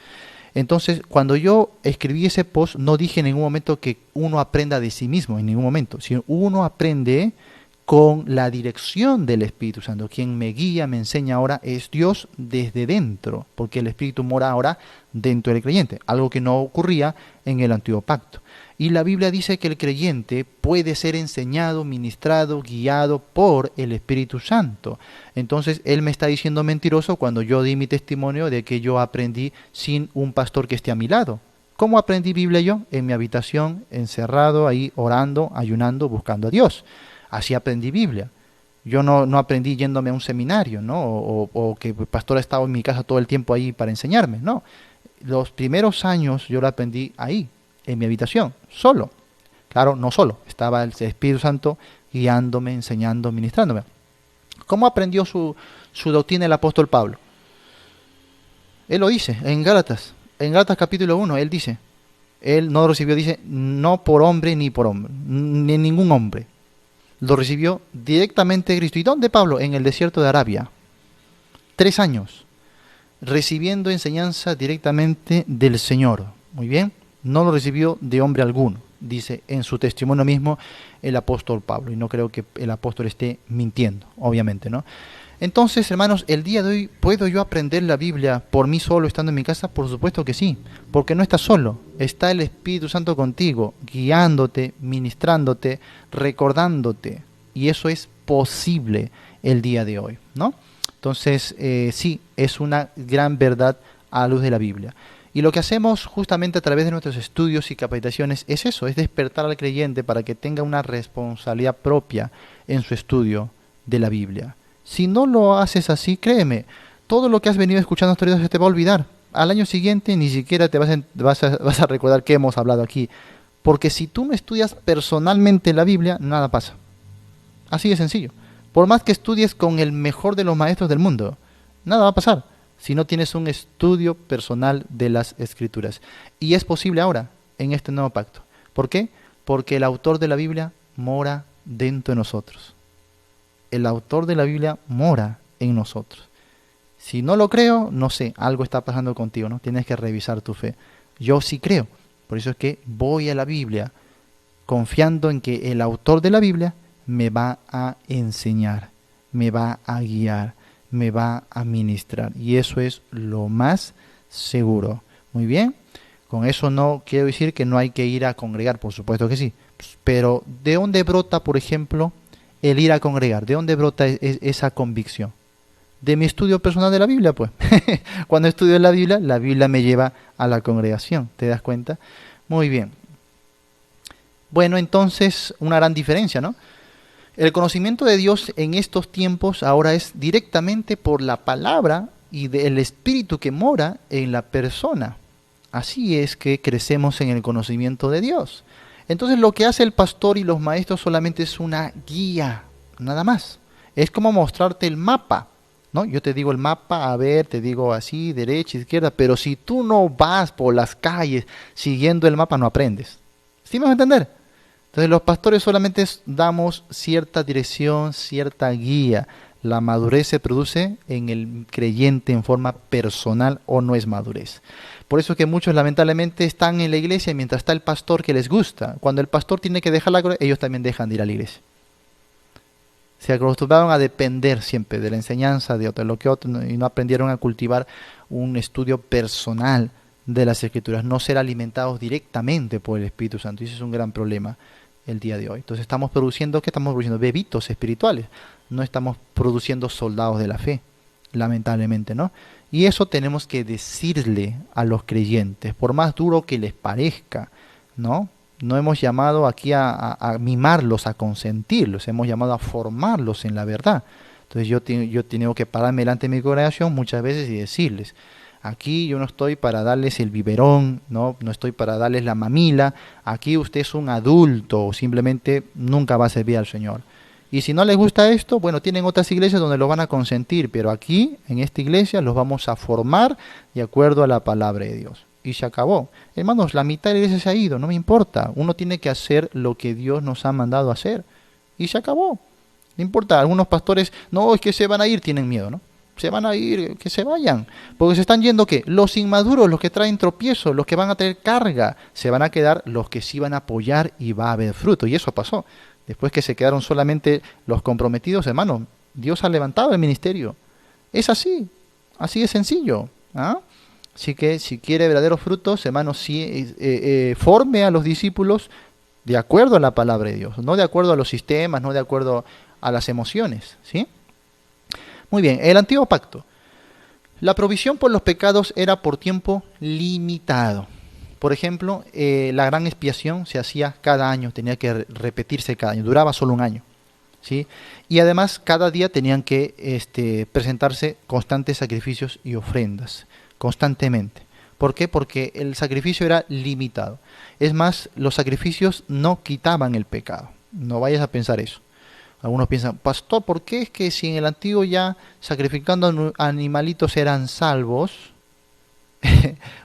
Entonces, cuando yo escribí ese post, no dije en ningún momento que uno aprenda de sí mismo, en ningún momento, sino uno aprende con la dirección del Espíritu Santo. Quien me guía, me enseña ahora es Dios desde dentro, porque el Espíritu mora ahora dentro del creyente, algo que no ocurría en el antiguo pacto. Y la Biblia dice que el creyente puede ser enseñado, ministrado, guiado por el Espíritu Santo. Entonces, él me está diciendo mentiroso cuando yo di mi testimonio de que yo aprendí sin un pastor que esté a mi lado. ¿Cómo aprendí Biblia yo? En mi habitación, encerrado, ahí orando, ayunando, buscando a Dios. Así aprendí Biblia. Yo no aprendí yéndome a un seminario, ¿no? O que el pastor ha estado en mi casa todo el tiempo ahí para enseñarme, no. Los primeros años yo lo aprendí ahí, en mi habitación, solo. Claro, no solo, estaba el Espíritu Santo guiándome, enseñando, ministrándome. ¿Cómo aprendió su doctrina el apóstol Pablo? Él lo dice en Gálatas capítulo 1, él dice, él no lo recibió, dice, no por hombre ni por hombre, ni ningún hombre. Lo recibió directamente de Cristo. ¿Y dónde, Pablo? En el desierto de Arabia. 3 años. Recibiendo enseñanza directamente del Señor. Muy bien. No lo recibió de hombre alguno. Dice en su testimonio mismo el apóstol Pablo. Y no creo que el apóstol esté mintiendo, obviamente, ¿no? Entonces, hermanos, el día de hoy, ¿puedo yo aprender la Biblia por mí solo estando en mi casa? Por supuesto que sí, porque no estás solo, está el Espíritu Santo contigo, guiándote, ministrándote, recordándote, y eso es posible el día de hoy, ¿no? Entonces, sí, es una gran verdad a la luz de la Biblia. Y lo que hacemos justamente a través de nuestros estudios y capacitaciones es eso, es despertar al creyente para que tenga una responsabilidad propia en su estudio de la Biblia. Si no lo haces así, créeme, todo lo que has venido escuchando hasta ahorita se te va a olvidar. Al año siguiente ni siquiera te vas a recordar que hemos hablado aquí. Porque si tú no estudias personalmente la Biblia, nada pasa. Así de sencillo. Por más que estudies con el mejor de los maestros del mundo, nada va a pasar si no tienes un estudio personal de las Escrituras. Y es posible ahora, en este nuevo pacto. ¿Por qué? Porque el autor de la Biblia mora dentro de nosotros. El autor de la Biblia mora en nosotros. Si no lo creo, no sé, algo está pasando contigo, ¿no? Tienes que revisar tu fe. Yo sí creo, por eso es que voy a la Biblia confiando en que el autor de la Biblia me va a enseñar, me va a guiar, me va a ministrar. Y eso es lo más seguro. Muy bien, con eso no quiero decir que no hay que ir a congregar, por supuesto que sí. Pero ¿de dónde brota, por ejemplo, el ir a congregar? ¿De dónde brota esa convicción? De mi estudio personal de la Biblia, pues. Cuando estudio la Biblia me lleva a la congregación. ¿Te das cuenta? Muy bien. Bueno, entonces, una gran diferencia, ¿no? El conocimiento de Dios en estos tiempos ahora es directamente por la palabra y del Espíritu que mora en la persona. Así es que crecemos en el conocimiento de Dios. Entonces lo que hace el pastor y los maestros solamente es una guía, nada más. Es como mostrarte el mapa, ¿no? Yo te digo el mapa, a ver, te digo así, derecha, izquierda, pero si tú no vas por las calles siguiendo el mapa, no aprendes. ¿Sí me vas a entender? Entonces los pastores solamente damos cierta dirección, cierta guía. La madurez se produce en el creyente en forma personal o no es madurez. Por eso que muchos lamentablemente están en la iglesia mientras está el pastor que les gusta. Cuando el pastor tiene que dejar la iglesia, ellos también dejan de ir a la iglesia. Se acostumbraron a depender siempre de la enseñanza de otro, lo que otro, y no aprendieron a cultivar un estudio personal de las Escrituras, no ser alimentados directamente por el Espíritu Santo. Y ese es un gran problema el día de hoy. Entonces estamos produciendo, ¿qué estamos produciendo? Bebitos espirituales. No estamos produciendo soldados de la fe, lamentablemente, ¿no? Y eso tenemos que decirle a los creyentes, por más duro que les parezca, ¿no? No hemos llamado aquí a mimarlos, a consentirlos, hemos llamado a formarlos en la verdad. Entonces yo tengo que pararme delante de mi congregación muchas veces y decirles, aquí yo no estoy para darles el biberón, no estoy para darles la mamila, aquí usted es un adulto o simplemente nunca va a servir al Señor. Y si no les gusta esto, bueno, tienen otras iglesias donde lo van a consentir, pero aquí, en esta iglesia, los vamos a formar de acuerdo a la palabra de Dios. Y se acabó. Hermanos, la mitad de la iglesia se ha ido, no me importa. Uno tiene que hacer lo que Dios nos ha mandado a hacer. Y se acabó. No importa, algunos pastores, no, es que se van a ir, tienen miedo, ¿no? Se van a ir, que se vayan. Porque se están yendo, ¿qué? Los inmaduros, los que traen tropiezos, los que van a traer carga. Se van a quedar los que sí van a apoyar y va a haber fruto. Y eso pasó. Después que se quedaron solamente los comprometidos, hermano, Dios ha levantado el ministerio. Es así, así de sencillo. ¿Ah? Así que si quiere verdaderos frutos, hermano, sí, forme a los discípulos de acuerdo a la palabra de Dios, no de acuerdo a los sistemas, no de acuerdo a las emociones, ¿sí? Muy bien, el antiguo pacto. La provisión por los pecados era por tiempo limitado. Por ejemplo, la gran expiación se hacía cada año, tenía que repetirse cada año, duraba solo un año, ¿sí? Y además cada día tenían que presentarse constantes sacrificios y ofrendas, constantemente. ¿Por qué? Porque el sacrificio era limitado. Es más, los sacrificios no quitaban el pecado. No vayas a pensar eso. Algunos piensan, pastor, ¿por qué es que si en el antiguo ya sacrificando animalitos eran salvos?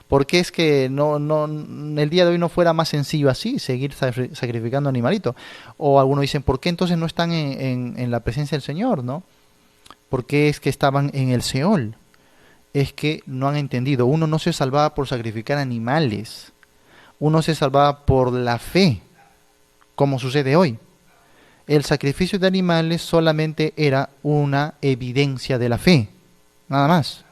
¿Por qué es que el día de hoy no fuera más sencillo así, seguir sacrificando animalitos? O algunos dicen, ¿por qué entonces no están en la presencia del Señor, no? ¿Por qué es que estaban en el Seol? Es que no han entendido. Uno no se salvaba por sacrificar animales. Uno se salvaba por la fe, como sucede hoy. El sacrificio de animales solamente era una evidencia de la fe, nada más.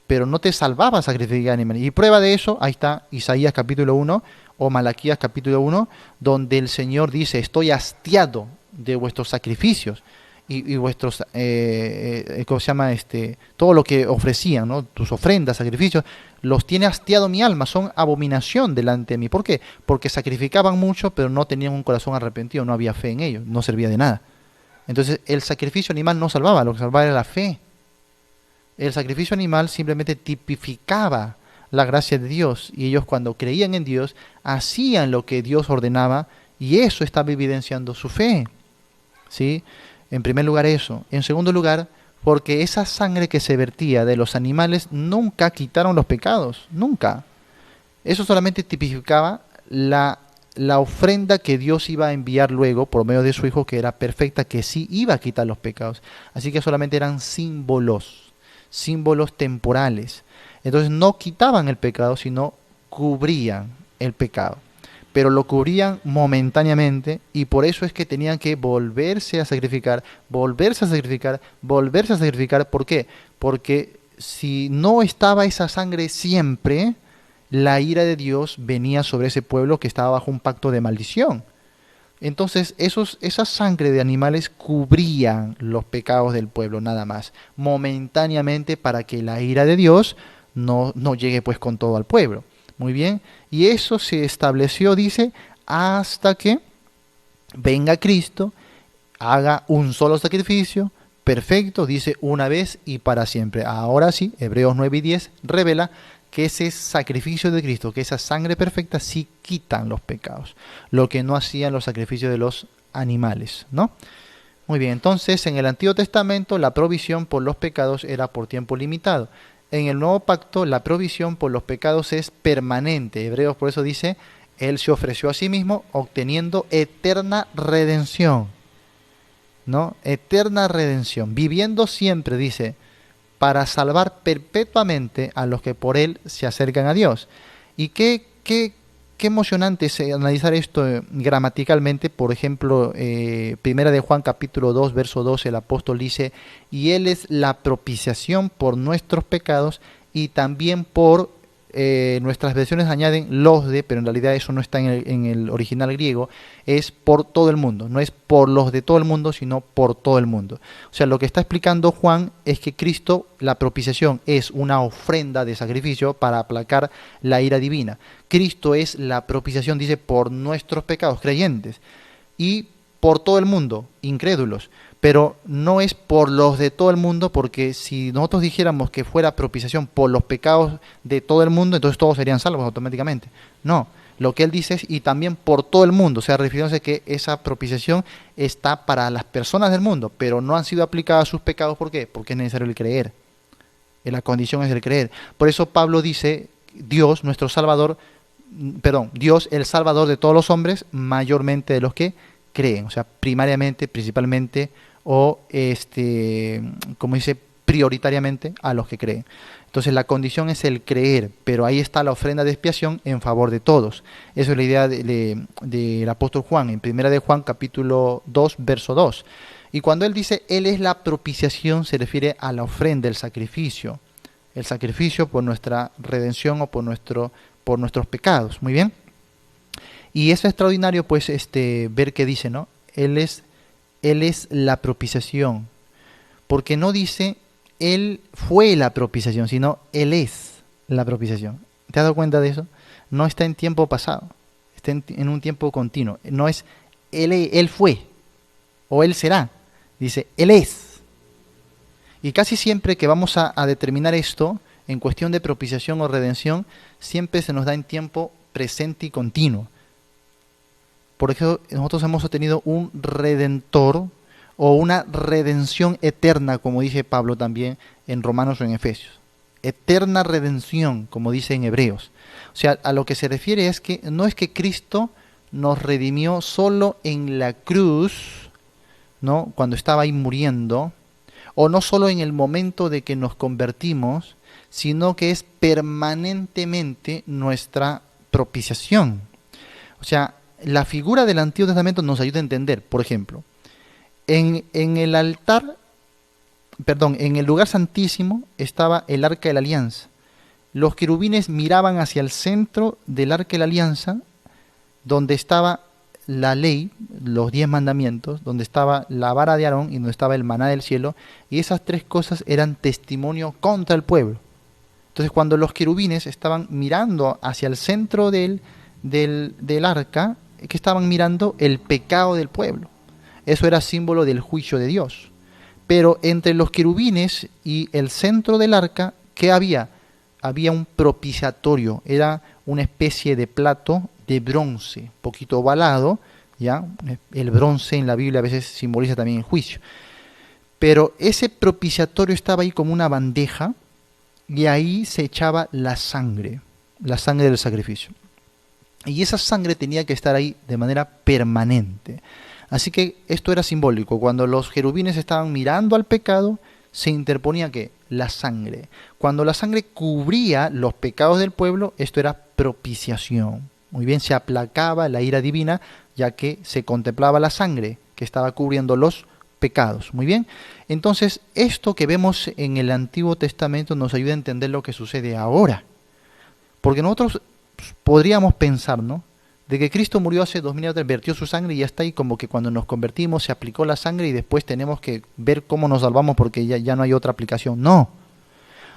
Pero no te salvaba sacrificar animales. Y prueba de eso, ahí está Isaías capítulo 1 o Malaquías capítulo 1, donde el Señor dice, estoy hastiado de vuestros sacrificios y vuestros, ¿cómo se llama? Todo lo que ofrecían, ¿no? Tus ofrendas, sacrificios, los tiene hastiado mi alma, son abominación delante de mí. ¿Por qué? Porque sacrificaban mucho, pero no tenían un corazón arrepentido, no había fe en ellos, no servía de nada. Entonces el sacrificio animal no salvaba, lo que salvaba era la fe. El sacrificio animal simplemente tipificaba la gracia de Dios, y ellos cuando creían en Dios, hacían lo que Dios ordenaba, y eso estaba evidenciando su fe, ¿sí? En primer lugar eso. En segundo lugar, porque esa sangre que se vertía de los animales nunca quitaron los pecados, nunca. Eso solamente tipificaba la ofrenda que Dios iba a enviar luego por medio de su Hijo, que era perfecta, que sí iba a quitar los pecados. Así que solamente eran símbolos temporales. Entonces no quitaban el pecado, sino cubrían el pecado. Pero lo cubrían momentáneamente, y por eso es que tenían que volverse a sacrificar, volverse a sacrificar, volverse a sacrificar. ¿Por qué? Porque si no estaba esa sangre siempre, la ira de Dios venía sobre ese pueblo que estaba bajo un pacto de maldición. Entonces esa sangre de animales cubrían los pecados del pueblo nada más, momentáneamente, para que la ira de Dios no llegue pues con todo al pueblo. Muy bien, y eso se estableció, dice, hasta que venga Cristo, haga un solo sacrificio, perfecto, dice, una vez y para siempre. Ahora sí, Hebreos 9 y 10 revela que ese sacrificio de Cristo, que esa sangre perfecta sí quitan los pecados, lo que no hacían los sacrificios de los animales, ¿no? Muy bien, entonces en el Antiguo Testamento la provisión por los pecados era por tiempo limitado. En el Nuevo Pacto la provisión por los pecados es permanente. Hebreos por eso dice, Él se ofreció a sí mismo obteniendo eterna redención, ¿no? Eterna redención, viviendo siempre, dice, para salvar perpetuamente a los que por Él se acercan a Dios. Y qué emocionante es analizar esto gramaticalmente. Por ejemplo, primera de Juan capítulo 2, verso 12, el apóstol dice, y Él es la propiciación por nuestros pecados, y también por, nuestras versiones añaden los de, pero en realidad eso no está en el original griego, es por todo el mundo, no es por los de todo el mundo, sino por todo el mundo. O sea, lo que está explicando Juan es que Cristo, la propiciación, es una ofrenda de sacrificio para aplacar la ira divina. Cristo es la propiciación, dice, por nuestros pecados, creyentes, y por todo el mundo, incrédulos. Pero no es por los de todo el mundo, porque si nosotros dijéramos que fuera propiciación por los pecados de todo el mundo, entonces todos serían salvos automáticamente. No, lo que él dice es, y también por todo el mundo, o sea, refiriéndose que esa propiciación está para las personas del mundo, pero no han sido aplicadas a sus pecados. ¿Por qué? Porque es necesario el creer. La condición es el creer. Por eso Pablo dice, Dios, nuestro Salvador, Dios, el Salvador de todos los hombres, mayormente de los que creen, o sea, primariamente, principalmente, o como dice, prioritariamente a los que creen. Entonces la condición es el creer, pero ahí está la ofrenda de expiación en favor de todos. Eso es la idea del apóstol Juan, en primera de Juan capítulo 2, verso 2. Y cuando él dice, él es la propiciación, se refiere a la ofrenda, el sacrificio. El sacrificio por nuestra redención o por nuestros pecados. Muy bien. Y es extraordinario pues ver qué dice, ¿no? Él es la propiciación. Porque no dice Él fue la propiciación, sino Él es la propiciación. ¿Te has dado cuenta de eso? No está en tiempo pasado, está en un tiempo continuo. No es Él fue o Él será. Dice Él es. Y casi siempre que vamos a determinar esto, en cuestión de propiciación o redención, siempre se nos da en tiempo presente y continuo. Por eso nosotros hemos obtenido un redentor o una redención eterna, como dice Pablo también en Romanos o en Efesios. Eterna redención, como dice en Hebreos. O sea, a lo que se refiere es que no es que Cristo nos redimió solo en la cruz, ¿no? Cuando estaba ahí muriendo, o no solo en el momento de que nos convertimos, sino que es permanentemente nuestra propiciación. O sea, la figura del Antiguo Testamento nos ayuda a entender, por ejemplo, en el altar, perdón, en el lugar santísimo estaba el Arca de la Alianza. Los querubines miraban hacia el centro del Arca de la Alianza, donde estaba la ley, los 10 mandamientos, donde estaba la vara de Aarón y donde estaba el maná del cielo, y esas tres cosas eran testimonio contra el pueblo. Entonces, cuando los querubines estaban mirando hacia el centro del arca, que estaban mirando el pecado del pueblo. Eso era símbolo del juicio de Dios. Pero entre los querubines y el centro del arca, ¿qué había? Había un propiciatorio, era una especie de plato de bronce, poquito ovalado, ¿ya? El bronce en la Biblia a veces simboliza también el juicio. Pero ese propiciatorio estaba ahí como una bandeja y ahí se echaba la sangre del sacrificio. Y esa sangre tenía que estar ahí de manera permanente. Así que esto era simbólico. Cuando los querubines estaban mirando al pecado, se interponía ¿qué? La sangre. Cuando la sangre cubría los pecados del pueblo, esto era propiciación. Muy bien, se aplacaba la ira divina, ya que se contemplaba la sangre que estaba cubriendo los pecados. Muy bien, entonces esto que vemos en el Antiguo Testamento nos ayuda a entender lo que sucede ahora. Porque nosotros podríamos pensar, ¿no?, de que Cristo murió hace 2000 años, vertió su sangre y ya está ahí, como que cuando nos convertimos se aplicó la sangre y después tenemos que ver cómo nos salvamos porque ya no hay otra aplicación. No.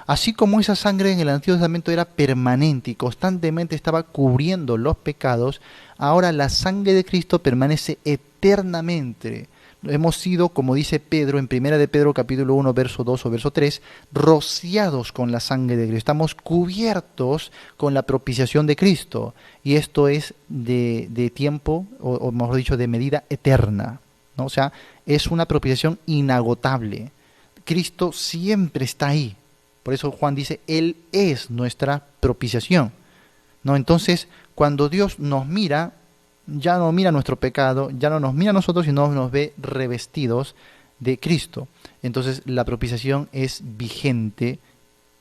Así como esa sangre en el Antiguo Testamento era permanente y constantemente estaba cubriendo los pecados, ahora la sangre de Cristo permanece eternamente. Hemos sido, como dice Pedro en 1 de Pedro capítulo 1, verso 2 o verso 3, rociados con la sangre de Cristo. Estamos cubiertos con la propiciación de Cristo. Y esto es de tiempo, o mejor dicho, de medida eterna, ¿no? O sea, es una propiciación inagotable. Cristo siempre está ahí. Por eso Juan dice, Él es nuestra propiciación, ¿no? Entonces, cuando Dios nos mira, ya no mira nuestro pecado, ya no nos mira a nosotros, sino nos ve revestidos de Cristo. Entonces la propiciación es vigente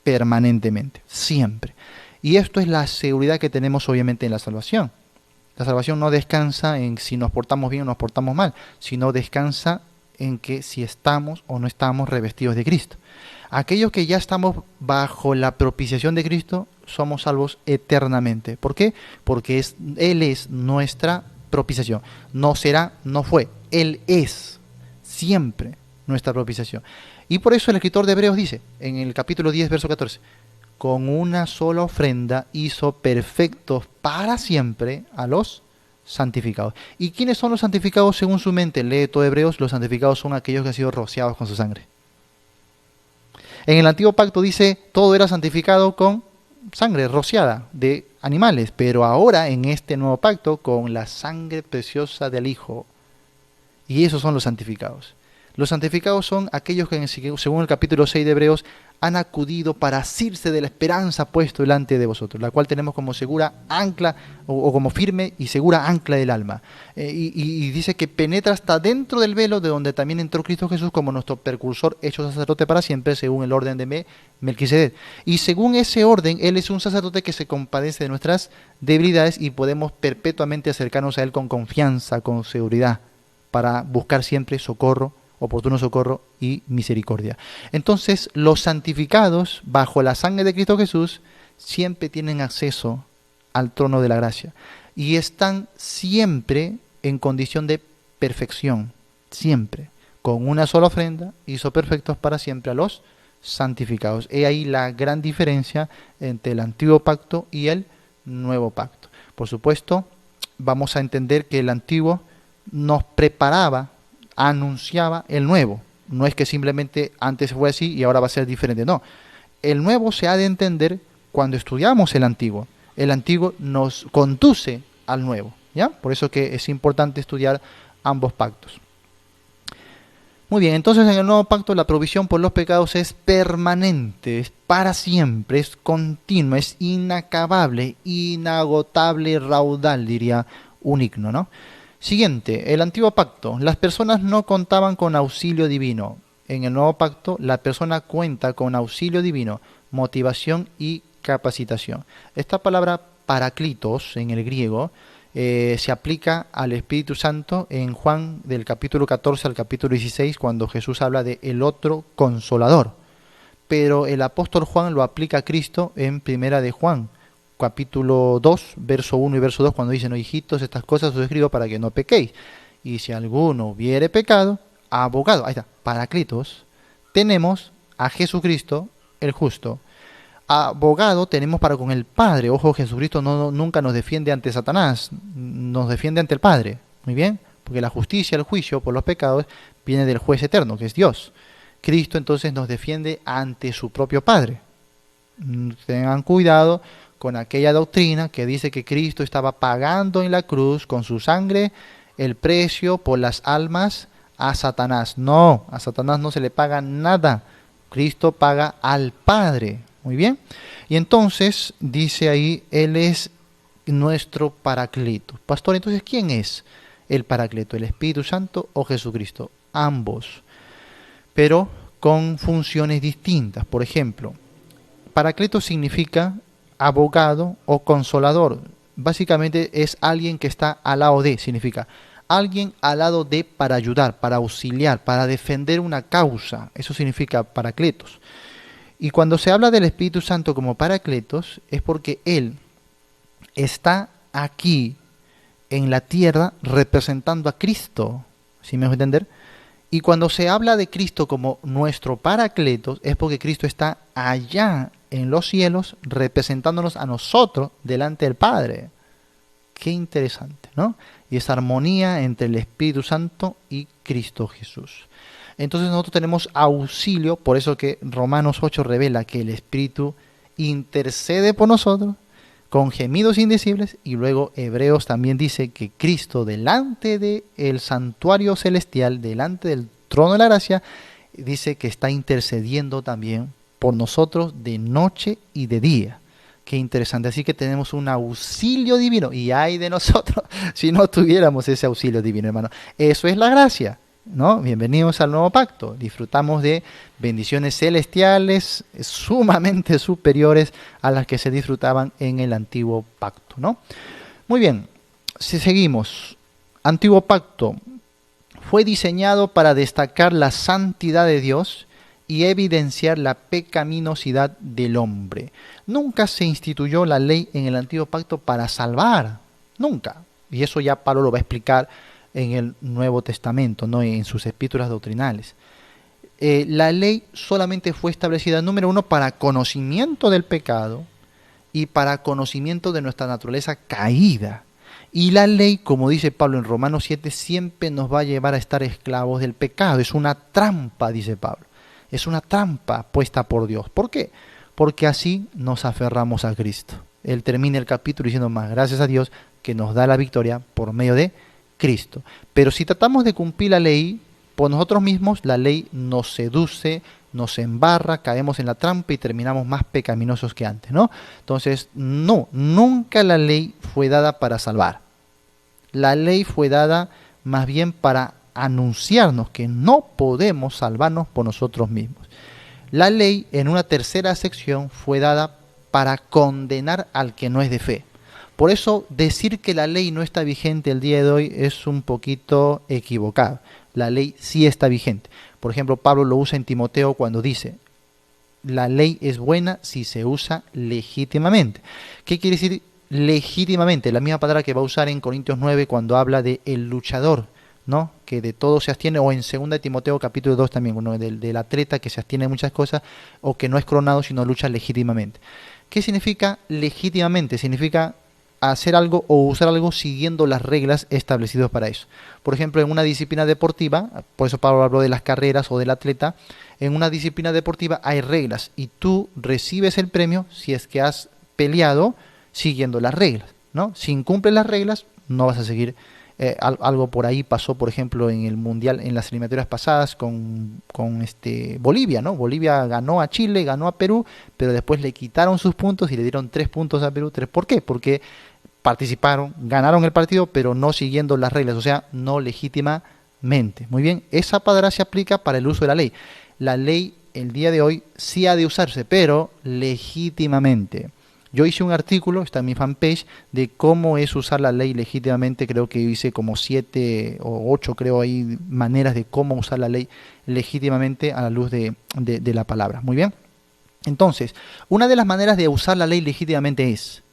permanentemente, siempre. Y esto es la seguridad que tenemos obviamente en la salvación. La salvación no descansa en si nos portamos bien o nos portamos mal, sino descansa en que si estamos o no estamos revestidos de Cristo. Aquellos que ya estamos bajo la propiciación de Cristo, somos salvos eternamente. ¿Por qué? Porque Él es nuestra propiciación. No será, no fue. Él es siempre nuestra propiciación. Y por eso el escritor de Hebreos dice, en el capítulo 10, verso 14, con una sola ofrenda hizo perfectos para siempre a los santificados. ¿Y quiénes son los santificados según su mente? Lee todo Hebreos, los santificados son aquellos que han sido rociados con su sangre. En el antiguo pacto dice, todo era santificado con sangre rociada de animales, pero ahora en este nuevo pacto con la sangre preciosa del Hijo. Y esos son los santificados. Los santificados son aquellos que, según el capítulo 6 de Hebreos, han acudido para asirse de la esperanza puesto delante de vosotros, la cual tenemos como segura ancla o como firme y segura ancla del alma. Y dice que penetra hasta dentro del velo de donde también entró Cristo Jesús como nuestro precursor, hecho sacerdote para siempre, según el orden de Melquisedec. Y según ese orden, Él es un sacerdote que se compadece de nuestras debilidades y podemos perpetuamente acercarnos a Él con confianza, con seguridad, para buscar siempre socorro, oportuno socorro y misericordia. Entonces, los santificados, bajo la sangre de Cristo Jesús, siempre tienen acceso al trono de la gracia y están siempre en condición de perfección, siempre, con una sola ofrenda, hizo perfectos para siempre a los santificados. He ahí la gran diferencia entre el antiguo pacto y el nuevo pacto. Por supuesto, vamos a entender que el antiguo nos preparaba, anunciaba el nuevo. No es que simplemente antes fue así y ahora va a ser diferente. No, el nuevo se ha de entender cuando estudiamos el antiguo. El antiguo nos conduce al nuevo, ¿ya? Por eso que es importante estudiar ambos pactos. Muy bien, entonces en el nuevo pacto la provisión por los pecados es permanente, es para siempre, es continua, es inacabable, inagotable, raudal, diría un himno, ¿no? Siguiente, el antiguo pacto. Las personas no contaban con auxilio divino. En el nuevo pacto, la persona cuenta con auxilio divino, motivación y capacitación. Esta palabra parakletos en el griego se aplica al Espíritu Santo en Juan del capítulo 14 al capítulo 16, cuando Jesús habla de el otro consolador. Pero el apóstol Juan lo aplica a Cristo en Primera de Juan, capítulo 2, verso 1 y verso 2, cuando dicen, hijitos, estas cosas os escribo para que no pequéis. Y si alguno hubiere pecado, abogado, ahí está, parakletos, tenemos a Jesucristo el justo. Abogado tenemos para con el Padre. Ojo, Jesucristo nunca nos defiende ante Satanás, nos defiende ante el Padre. Muy bien, porque la justicia, el juicio por los pecados viene del juez eterno, que es Dios. Cristo entonces nos defiende ante su propio Padre. Tengan cuidado con aquella doctrina que dice que Cristo estaba pagando en la cruz con su sangre el precio por las almas a Satanás. No, a Satanás no se le paga nada. Cristo paga al Padre. Muy bien. Y entonces dice ahí, Él es nuestro Paracleto. Pastor, entonces, ¿quién es el Paracleto? ¿El Espíritu Santo o Jesucristo? Ambos, pero con funciones distintas. Por ejemplo, Paracleto significa abogado o consolador. Básicamente es alguien que está al lado de, significa alguien al lado de para ayudar, para auxiliar, para defender una causa. Eso significa Paracletos. Y cuando se habla del Espíritu Santo como Paracletos, es porque Él está aquí en la tierra representando a Cristo. ¿Sí me dejo entender? Y cuando se habla de Cristo como nuestro Paracletos, es porque Cristo está allá en los cielos representándonos a nosotros delante del Padre. Qué interesante, ¿no? Y esa armonía entre el Espíritu Santo y Cristo Jesús. Entonces nosotros tenemos auxilio, por eso que Romanos 8 revela que el Espíritu intercede por nosotros con gemidos indecibles, y luego Hebreos también dice que Cristo delante del santuario celestial, delante del trono de la gracia, dice que está intercediendo también por nosotros de noche y de día. Qué interesante. Así que tenemos un auxilio divino, y ay de nosotros si no tuviéramos ese auxilio divino, hermano. Eso es la gracia, ¿no? Bienvenidos al nuevo pacto. Disfrutamos de bendiciones celestiales sumamente superiores a las que se disfrutaban en el antiguo pacto, ¿no? Muy bien, si seguimos. Antiguo pacto fue diseñado para destacar la santidad de Dios y evidenciar la pecaminosidad del hombre. Nunca se instituyó la ley en el antiguo pacto para salvar, nunca. Y eso ya Pablo lo va a explicar en el Nuevo Testamento, ¿no? En sus epístolas doctrinales. La ley solamente fue establecida, número uno, para conocimiento del pecado y para conocimiento de nuestra naturaleza caída. Y la ley, como dice Pablo en Romanos 7, siempre nos va a llevar a estar esclavos del pecado. Es una trampa, dice Pablo. Es una trampa puesta por Dios. ¿Por qué? Porque así nos aferramos a Cristo. Él termina el capítulo diciendo, más gracias a Dios, que nos da la victoria por medio de Cristo. Pero si tratamos de cumplir la ley, entonces nos vamos a estar esclavos del pecado. Pero si tratamos de cumplir la ley, entonces nos vamos a estar esclavos de Cristo. Él termina el capítulo diciendo, más gracias a Dios, que nos da la victoria por medio de Cristo. Pero si tratamos de cumplir la ley, por nosotros mismos la ley nos seduce, nos embarra, caemos en la trampa y terminamos más pecaminosos que antes, ¿no? Entonces, no, nunca la ley fue dada para salvar. La ley fue dada más bien para anunciarnos que no podemos salvarnos por nosotros mismos. La ley, en una tercera sección, fue dada para condenar al que no es de fe. Por eso, decir que la ley no está vigente el día de hoy es un poquito equivocado. La ley sí está vigente. Por ejemplo, Pablo lo usa en Timoteo cuando dice, la ley es buena si se usa legítimamente. ¿Qué quiere decir legítimamente? La misma palabra que va a usar en Corintios 9 cuando habla de el luchador, ¿no? Que de todo se abstiene, o en 2 Timoteo capítulo 2 también, ¿no? del atleta que se abstiene de muchas cosas, o que no es coronado sino lucha legítimamente. ¿Qué significa legítimamente? Significa hacer algo o usar algo siguiendo las reglas establecidas para eso. Por ejemplo, en una disciplina deportiva, por eso Pablo habló de las carreras o del atleta, en una disciplina deportiva hay reglas y tú recibes el premio si es que has peleado siguiendo las reglas, ¿no? Si incumples las reglas, no vas a seguir. Algo por ahí pasó, por ejemplo, en el Mundial, en las eliminatorias pasadas con Bolivia, ¿no? Bolivia ganó a Chile, ganó a Perú, pero después le quitaron sus puntos y le dieron 3 puntos a Perú. ¿Por qué? Porque participaron, ganaron el partido, pero no siguiendo las reglas, o sea, no legítimamente. Muy bien, esa palabra se aplica para el uso de la ley. La ley, el día de hoy, sí ha de usarse, pero legítimamente. Yo hice un artículo, está en mi fanpage, de cómo es usar la ley legítimamente. Creo que hice como 7 o 8, creo, ahí maneras de cómo usar la ley legítimamente a la luz de la palabra. Muy bien. Entonces, una de las maneras de usar la ley legítimamente es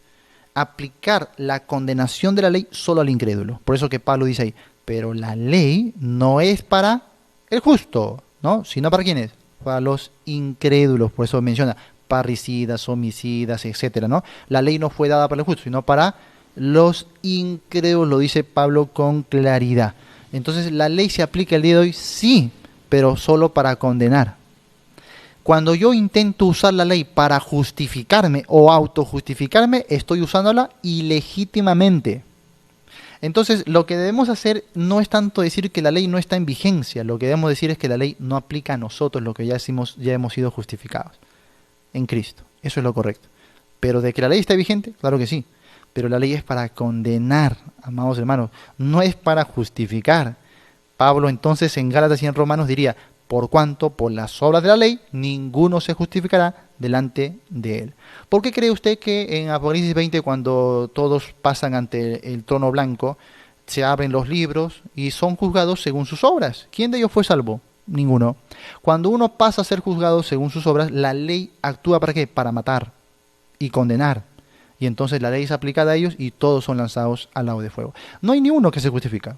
aplicar la condenación de la ley solo al incrédulo. Por eso que Pablo dice ahí, pero la ley no es para el justo, ¿no? Sino para ¿quién es? Para los incrédulos. Por eso menciona parricidas, homicidas, etcétera, ¿no? La ley no fue dada para el justo, sino para los incrédulos, lo dice Pablo con claridad. Entonces, ¿la ley se aplica el día de hoy? Sí, pero solo para condenar. Cuando yo intento usar la ley para justificarme o autojustificarme, estoy usándola ilegítimamente. Entonces, lo que debemos hacer no es tanto decir que la ley no está en vigencia, lo que debemos decir es que la ley no aplica a nosotros, lo que ya hemos sido justificados en Cristo. Eso es lo correcto. Pero de que la ley está vigente, claro que sí. Pero la ley es para condenar, amados hermanos, no es para justificar. Pablo entonces en Gálatas y en Romanos diría, por cuanto por las obras de la ley ninguno se justificará delante de él. ¿Por qué cree usted que en Apocalipsis 20, cuando todos pasan ante el trono blanco, se abren los libros y son juzgados según sus obras? ¿Quién de ellos fue salvo? Ninguno. Cuando uno pasa a ser juzgado según sus obras, la ley actúa ¿para qué? Para matar y condenar. Y entonces la ley es aplicada a ellos y todos son lanzados al lago de fuego. No hay ni uno que se justifica.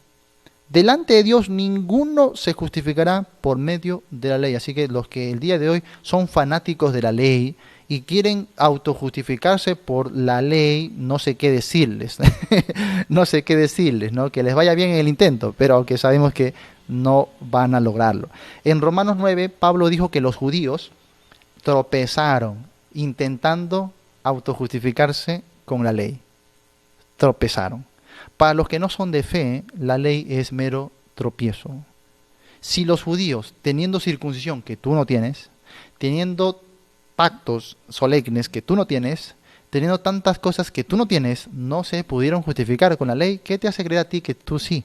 Delante de Dios ninguno se justificará por medio de la ley. Así que los que el día de hoy son fanáticos de la ley y quieren autojustificarse por la ley, no sé qué decirles. No sé qué decirles, ¿no? Que les vaya bien en el intento, pero aunque sabemos que no van a lograrlo. En Romanos 9, Pablo dijo que los judíos tropezaron intentando autojustificarse con la ley. Tropezaron. Para los que no son de fe, la ley es mero tropiezo. Si los judíos, teniendo circuncisión que tú no tienes, teniendo pactos solemnes que tú no tienes, teniendo tantas cosas que tú no tienes, no se pudieron justificar con la ley, ¿qué te hace creer a ti que tú sí?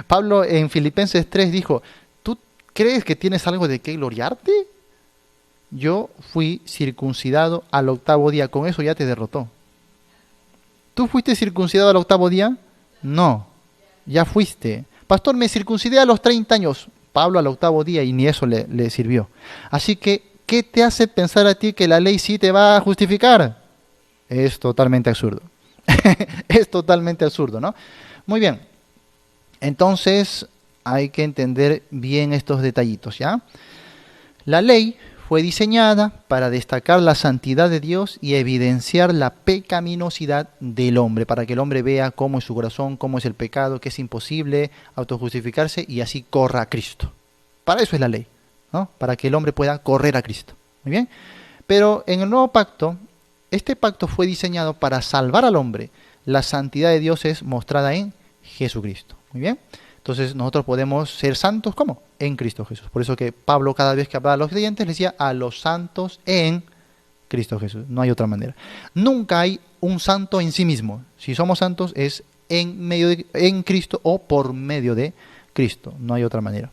Pablo en Filipenses 3 dijo, ¿tú crees que tienes algo de qué gloriarte? Yo fui circuncidado al 8º día, con eso ya te derrotó. ¿Tú fuiste circuncidado al 8º día? No, ya fuiste. Pastor, me circuncidé a los 30 años. Pablo al 8º día y ni eso le sirvió. Así que, ¿qué te hace pensar a ti que la ley sí te va a justificar? Es totalmente absurdo. Es totalmente absurdo, ¿no? Muy bien. Entonces, hay que entender bien estos detallitos, ¿ya? La ley fue diseñada para destacar la santidad de Dios y evidenciar la pecaminosidad del hombre, para que el hombre vea cómo es su corazón, cómo es el pecado, que es imposible autojustificarse y así corra a Cristo. Para eso es la ley, ¿no? Para que el hombre pueda correr a Cristo. Muy bien. Pero en el nuevo pacto, este pacto fue diseñado para salvar al hombre. La santidad de Dios es mostrada en Jesucristo. Muy bien. Entonces nosotros podemos ser santos, ¿cómo? En Cristo Jesús. Por eso que Pablo cada vez que hablaba a los creyentes les decía a los santos en Cristo Jesús. No hay otra manera. Nunca hay un santo en sí mismo. Si somos santos es en Cristo o por medio de Cristo. No hay otra manera.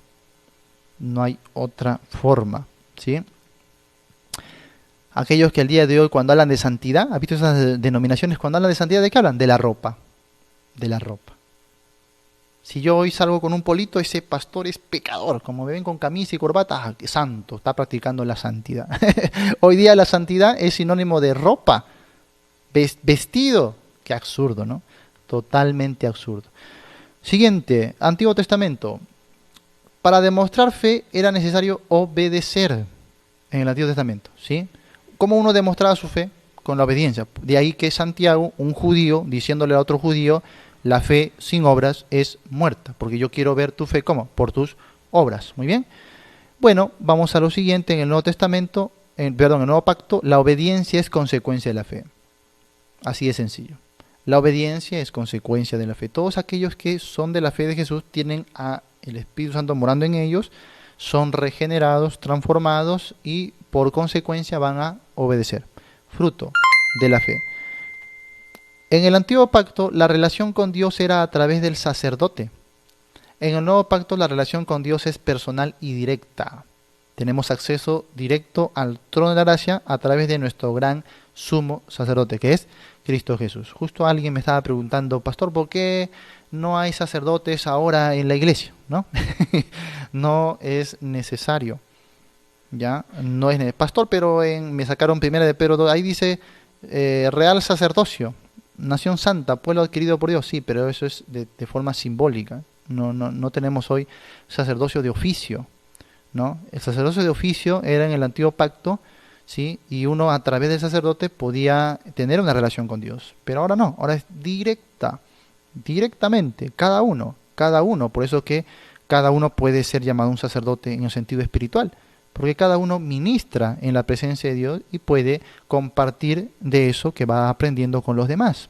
No hay otra forma, ¿sí? Aquellos que al día de hoy cuando hablan de santidad, ¿has visto esas denominaciones? Cuando hablan de santidad, ¿de qué hablan? De la ropa. De la ropa. Si yo hoy salgo con un polito, ese pastor es pecador. Como me ven con camisa y corbata, santo, está practicando la santidad. Hoy día la santidad es sinónimo de ropa, vestido. Qué absurdo, ¿no? Totalmente absurdo. Siguiente, Antiguo Testamento. Para demostrar fe era necesario obedecer en el Antiguo Testamento, ¿sí? ¿Cómo uno demostraba su fe? Con la obediencia. De ahí que Santiago, un judío, diciéndole a otro judío, la fe sin obras es muerta, porque yo quiero ver tu fe, ¿cómo? Por tus obras. Muy bien. Bueno, vamos a lo siguiente, en el Nuevo Testamento, en el Nuevo Pacto, la obediencia es consecuencia de la fe. Así de sencillo. La obediencia es consecuencia de la fe. Todos aquellos que son de la fe de Jesús tienen a el Espíritu Santo morando en ellos, son regenerados, transformados y por consecuencia van a obedecer. Fruto de la fe. En el Antiguo Pacto la relación con Dios era a través del sacerdote. En el Nuevo Pacto la relación con Dios es personal y directa. Tenemos acceso directo al trono de la gracia a través de nuestro gran sumo sacerdote, que es Cristo Jesús. Justo alguien me estaba preguntando, pastor, ¿por qué no hay sacerdotes ahora en la iglesia? ¿No? No es necesario. Ya, no es necesario. Pastor, pero me sacaron primera de Pedro 2, ahí dice real sacerdocio, nación santa, pueblo adquirido por Dios. Sí, pero eso es de forma simbólica. No tenemos hoy sacerdocio de oficio, ¿no? El sacerdocio de oficio era en el Antiguo Pacto, ¿sí? Y uno a través del sacerdote podía tener una relación con Dios. Pero ahora no, ahora es directamente, cada uno. Por eso que cada uno puede ser llamado un sacerdote en el sentido espiritual, porque cada uno ministra en la presencia de Dios y puede compartir de eso que va aprendiendo con los demás.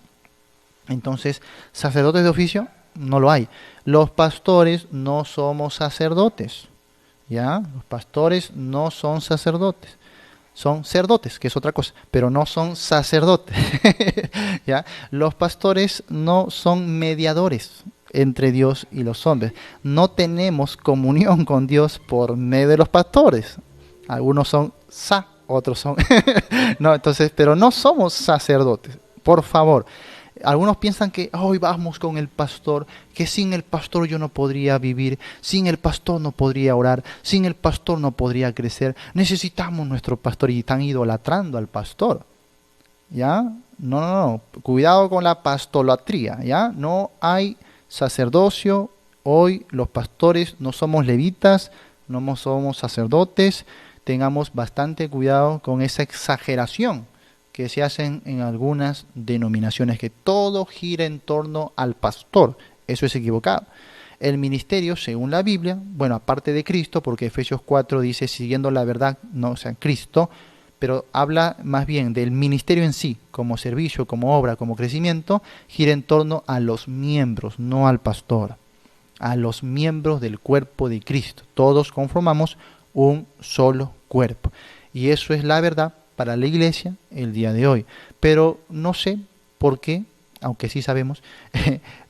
Entonces, sacerdotes de oficio no lo hay. Los pastores no somos sacerdotes, ¿ya? Los pastores no son sacerdotes. Son cerdotes, que es otra cosa, pero no son sacerdotes. ¿Ya? Los pastores no son mediadores entre Dios y los hombres. No tenemos comunión con Dios por medio de los pastores. Algunos son otros son no, entonces, pero no somos sacerdotes. Por favor. Algunos piensan que hoy vamos con el pastor, que sin el pastor yo no podría vivir, sin el pastor no podría orar, sin el pastor no podría crecer. Necesitamos nuestro pastor y están idolatrando al pastor. ¿Ya? No. Cuidado con la pastolatría, ¿ya? No hay sacerdocio. Hoy los pastores no somos levitas, no somos sacerdotes. Tengamos bastante cuidado con esa exageración que se hacen en algunas denominaciones, que todo gira en torno al pastor. Eso es equivocado. El ministerio, según la Biblia, bueno, aparte de Cristo, porque Efesios 4 dice, siguiendo la verdad, no, o sea, Cristo, pero habla más bien del ministerio en sí, como servicio, como obra, como crecimiento, gira en torno a los miembros, no al pastor, a los miembros del cuerpo de Cristo. Todos conformamos un solo cuerpo. Y eso es la verdad para la iglesia el día de hoy. Pero no sé por qué, aunque sí sabemos,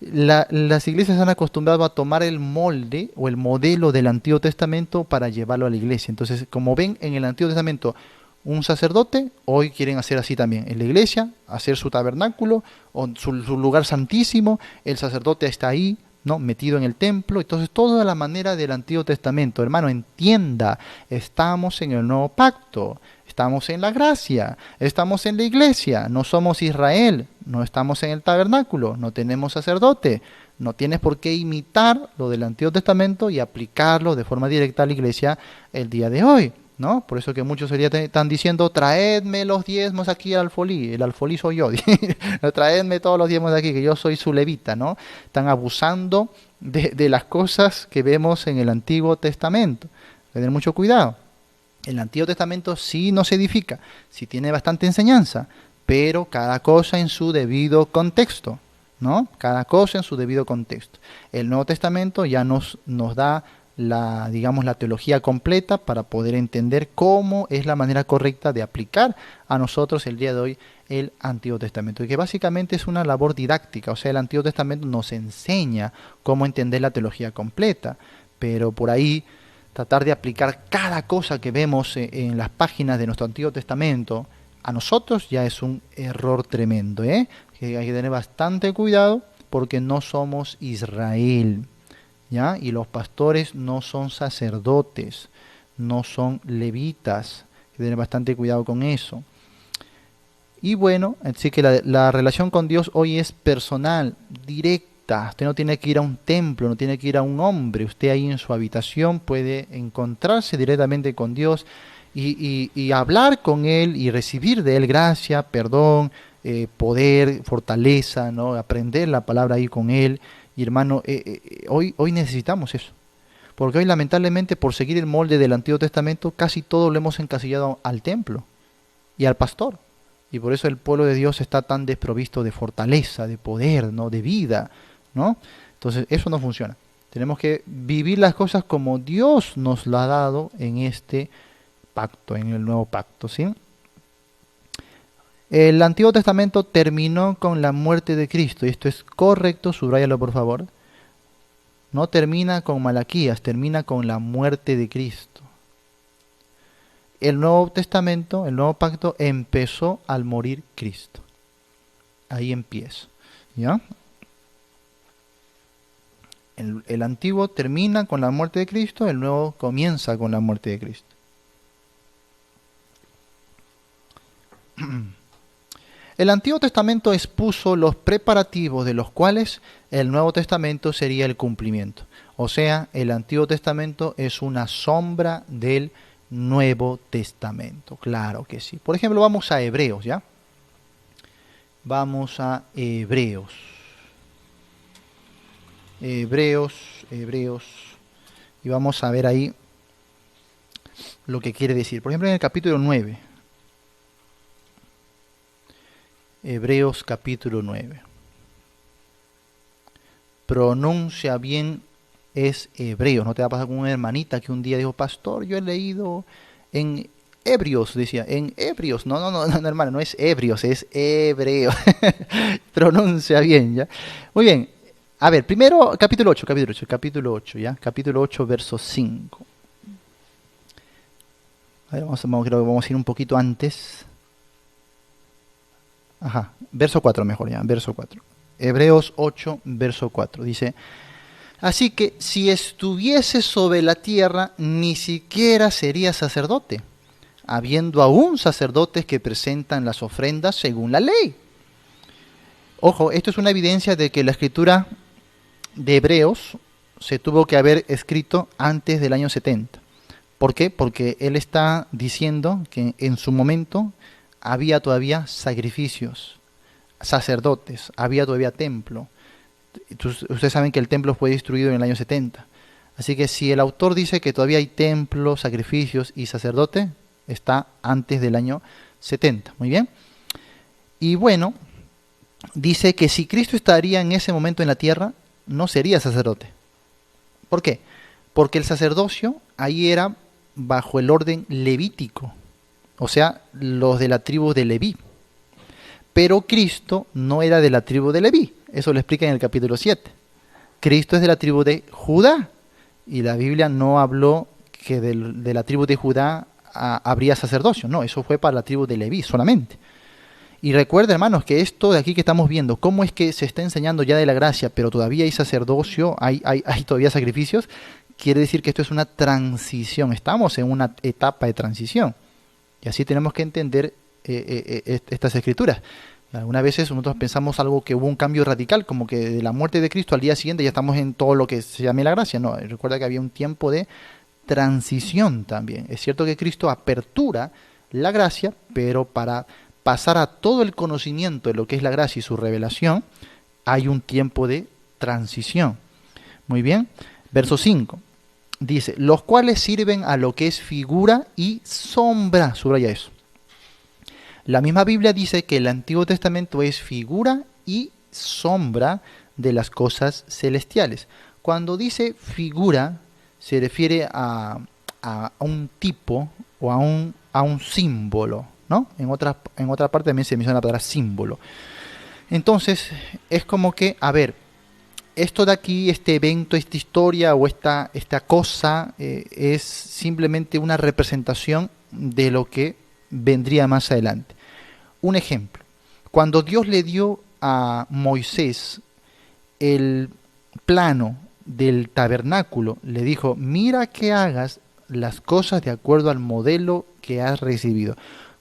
las iglesias han acostumbrado a tomar el molde o el modelo del Antiguo Testamento para llevarlo a la iglesia. Entonces, como ven en el Antiguo Testamento un sacerdote, hoy quieren hacer así también en la iglesia, hacer su tabernáculo o su lugar santísimo, el sacerdote está ahí, ¿no? Metido en el templo. Entonces, toda la manera del Antiguo Testamento. Hermano, entienda, estamos en el nuevo pacto, estamos en la gracia, estamos en la iglesia, no somos Israel, no estamos en el tabernáculo, no tenemos sacerdote. No tienes por qué imitar lo del Antiguo Testamento y aplicarlo de forma directa a la iglesia el día de hoy, ¿no? Por eso que muchos hoy día están diciendo, traedme los diezmos aquí al alfolí. El alfolí soy yo. Traedme todos los diezmos de aquí, que yo soy su levita, ¿no? Están abusando de las cosas que vemos en el Antiguo Testamento. Tener mucho cuidado. El Antiguo Testamento sí nos edifica, sí tiene bastante enseñanza, pero cada cosa en su debido contexto. ¿no? Cada cosa en su debido contexto. El Nuevo Testamento ya nos da digamos, la teología completa para poder entender cómo es la manera correcta de aplicar a nosotros el día de hoy el Antiguo Testamento, y que básicamente es una labor didáctica. O sea, el Antiguo Testamento nos enseña cómo entender la teología completa, pero por ahí tratar de aplicar cada cosa que vemos en las páginas de nuestro Antiguo Testamento a nosotros ya es un error tremendo, ¿eh? Que hay que tener bastante cuidado porque no somos Israel, ¿ya? Y los pastores no son sacerdotes, no son levitas. Hay que tener bastante cuidado con eso. Y bueno, así que la relación con Dios hoy es personal, directa. Usted no tiene que ir a un templo, no tiene que ir a un hombre. Usted ahí en su habitación puede encontrarse directamente con Dios y hablar con Él y recibir de Él gracia, perdón, poder, fortaleza, ¿no? Aprender la palabra ahí con Él. Y hermano, hoy necesitamos eso. Porque hoy lamentablemente por seguir el molde del Antiguo Testamento casi todo lo hemos encasillado al templo y al pastor. Y por eso el pueblo de Dios está tan desprovisto de fortaleza, de poder, ¿no? De vida, ¿no? Entonces eso no funciona. Tenemos que vivir las cosas como Dios nos lo ha dado en este pacto, en el nuevo pacto, ¿sí? El Antiguo Testamento terminó con la muerte de Cristo, y esto es correcto, subráyalo por favor. No termina con Malaquías, termina con la muerte de Cristo. El Nuevo Testamento, el Nuevo Pacto, empezó al morir Cristo. Ahí empieza, ¿ya? El Antiguo termina con la muerte de Cristo, el Nuevo comienza con la muerte de Cristo. El Antiguo Testamento expuso los preparativos de los cuales el Nuevo Testamento sería el cumplimiento. O sea, el Antiguo Testamento es una sombra del Nuevo Testamento. Claro que sí. Por ejemplo, vamos a Hebreos, ¿ya? Vamos a Hebreos. Hebreos. Y vamos a ver ahí lo que quiere decir. Por ejemplo, en el capítulo 9. Hebreos capítulo 9. Pronuncia bien, es Hebreos. No te va a pasar con una hermanita que un día dijo, pastor, yo he leído en Hebreos, decía, en Hebreos. No, hermano, no es Hebreos, es Hebreos. Pronuncia bien, ¿ya? Muy bien. A ver, primero, capítulo 8, ¿ya? Capítulo 8, verso 5. A ver, creo que vamos a ir un poquito antes. Ajá, verso 4 mejor ya, verso 4. Hebreos 8, verso 4. Dice, así que si estuviese sobre la tierra, ni siquiera sería sacerdote, habiendo aún sacerdotes que presentan las ofrendas según la ley. Ojo, esto es una evidencia de que la escritura de Hebreos se tuvo que haber escrito antes del año 70. ¿Por qué? Porque él está diciendo que en su momento había todavía sacrificios, sacerdotes, había todavía templo. Ustedes saben que el templo fue destruido en el año 70. Así que si el autor dice que todavía hay templo, sacrificios y sacerdote, está antes del año 70. Muy bien. Y bueno, dice que si Cristo estaría en ese momento en la tierra, no sería sacerdote. ¿Por qué? Porque el sacerdocio ahí era bajo el orden levítico, o sea, los de la tribu de Leví. Pero Cristo no era de la tribu de Leví, eso lo explica en el capítulo 7. Cristo es de la tribu de Judá, y la Biblia no habló que de la tribu de Judá habría sacerdocio, no, eso fue para la tribu de Leví solamente. Y recuerden, hermanos, que esto de aquí que estamos viendo, cómo es que se está enseñando ya de la gracia, pero todavía hay sacerdocio, hay todavía sacrificios, quiere decir que esto es una transición, estamos en una etapa de transición. Y así tenemos que entender estas escrituras. Algunas veces nosotros pensamos algo que hubo un cambio radical, como que de la muerte de Cristo al día siguiente ya estamos en todo lo que se llame la gracia. No, recuerda que había un tiempo de transición también. Es cierto que Cristo apertura la gracia, pero para pasar a todo el conocimiento de lo que es la gracia y su revelación, hay un tiempo de transición. Muy bien, verso 5. Dice, los cuales sirven a lo que es figura y sombra. Subraya eso. La misma Biblia dice que el Antiguo Testamento es figura y sombra de las cosas celestiales. Cuando dice figura, se refiere a un tipo o a un símbolo, ¿no? En otra parte también se menciona la palabra símbolo. Entonces, es como que, a ver, esto de aquí, este evento, esta historia o esta cosa, es simplemente una representación de lo que vendría más adelante. Un ejemplo, cuando Dios le dio a Moisés el plano del tabernáculo, le dijo, mira que hagas las cosas de acuerdo al modelo que has recibido.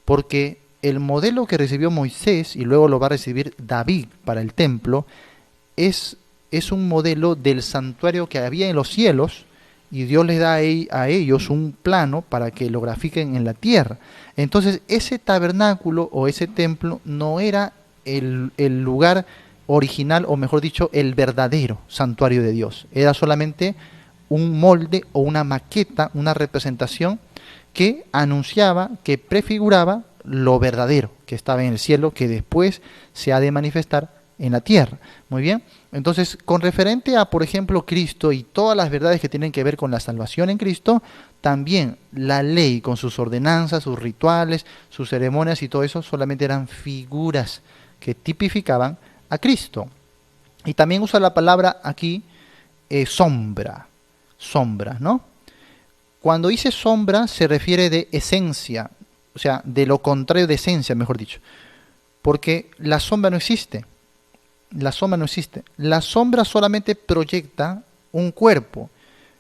Porque el modelo que recibió Moisés, y luego lo va a recibir David para el templo, es un modelo del santuario que había en los cielos, y Dios les da a ellos un plano para que lo grafiquen en la tierra. Entonces ese tabernáculo o ese templo no era el lugar original, o mejor dicho, el verdadero santuario de Dios. Era solamente un molde o una maqueta, una representación que anunciaba, que prefiguraba lo verdadero que estaba en el cielo, que después se ha de manifestar en la tierra. Muy bien. Entonces, con referente a, por ejemplo, Cristo y todas las verdades que tienen que ver con la salvación en Cristo, también la ley con sus ordenanzas, sus rituales, sus ceremonias y todo eso solamente eran figuras que tipificaban a Cristo. Y también usa la palabra aquí sombra, ¿no? Cuando dice sombra se refiere de esencia, o sea, de lo contrario de esencia, mejor dicho, porque la sombra no existe. La sombra no existe. La sombra solamente proyecta un cuerpo.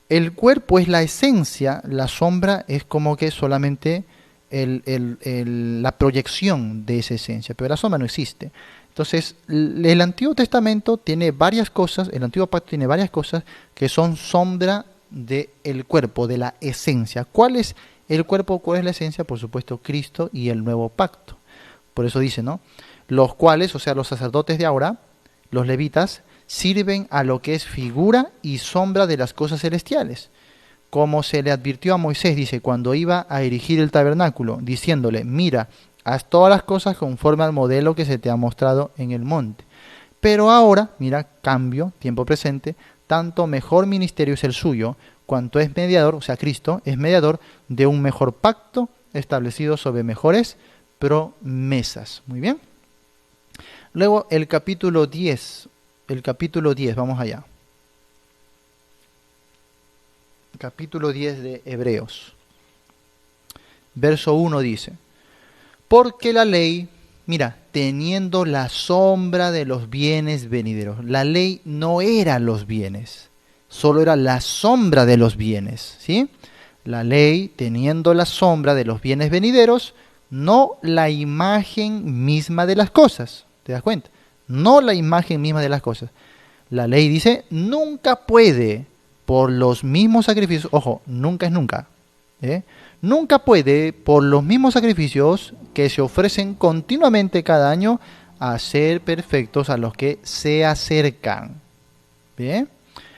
El cuerpo es la esencia, la sombra es como que solamente la proyección de esa esencia, pero la sombra no existe. Entonces, el Antiguo Testamento tiene varias cosas, el Antiguo Pacto tiene varias cosas que son sombra del cuerpo, de la esencia. ¿Cuál es el cuerpo? ¿Cuál es la esencia? Por supuesto, Cristo y el Nuevo Pacto. Por eso dice, ¿no? Los cuales, o sea, los sacerdotes de ahora, los levitas, sirven a lo que es figura y sombra de las cosas celestiales. Como se le advirtió a Moisés, dice, cuando iba a erigir el tabernáculo, diciéndole, mira, haz todas las cosas conforme al modelo que se te ha mostrado en el monte. Pero ahora, mira, cambio, tiempo presente, tanto mejor ministerio es el suyo, cuanto es mediador, o sea, Cristo, es mediador de un mejor pacto establecido sobre mejores promesas. Muy bien. Luego el capítulo 10, vamos allá. Capítulo 10 de Hebreos. Verso 1 dice, porque la ley, mira, teniendo la sombra de los bienes venideros. La ley no era los bienes, solo era la sombra de los bienes, ¿sí? La ley teniendo la sombra de los bienes venideros, no la imagen misma de las cosas. ¿Te das cuenta? No la imagen misma de las cosas. La ley dice, nunca puede, por los mismos sacrificios, ojo, nunca es nunca, nunca puede, por los mismos sacrificios que se ofrecen continuamente cada año, hacer perfectos a los que se acercan. ¿Bien?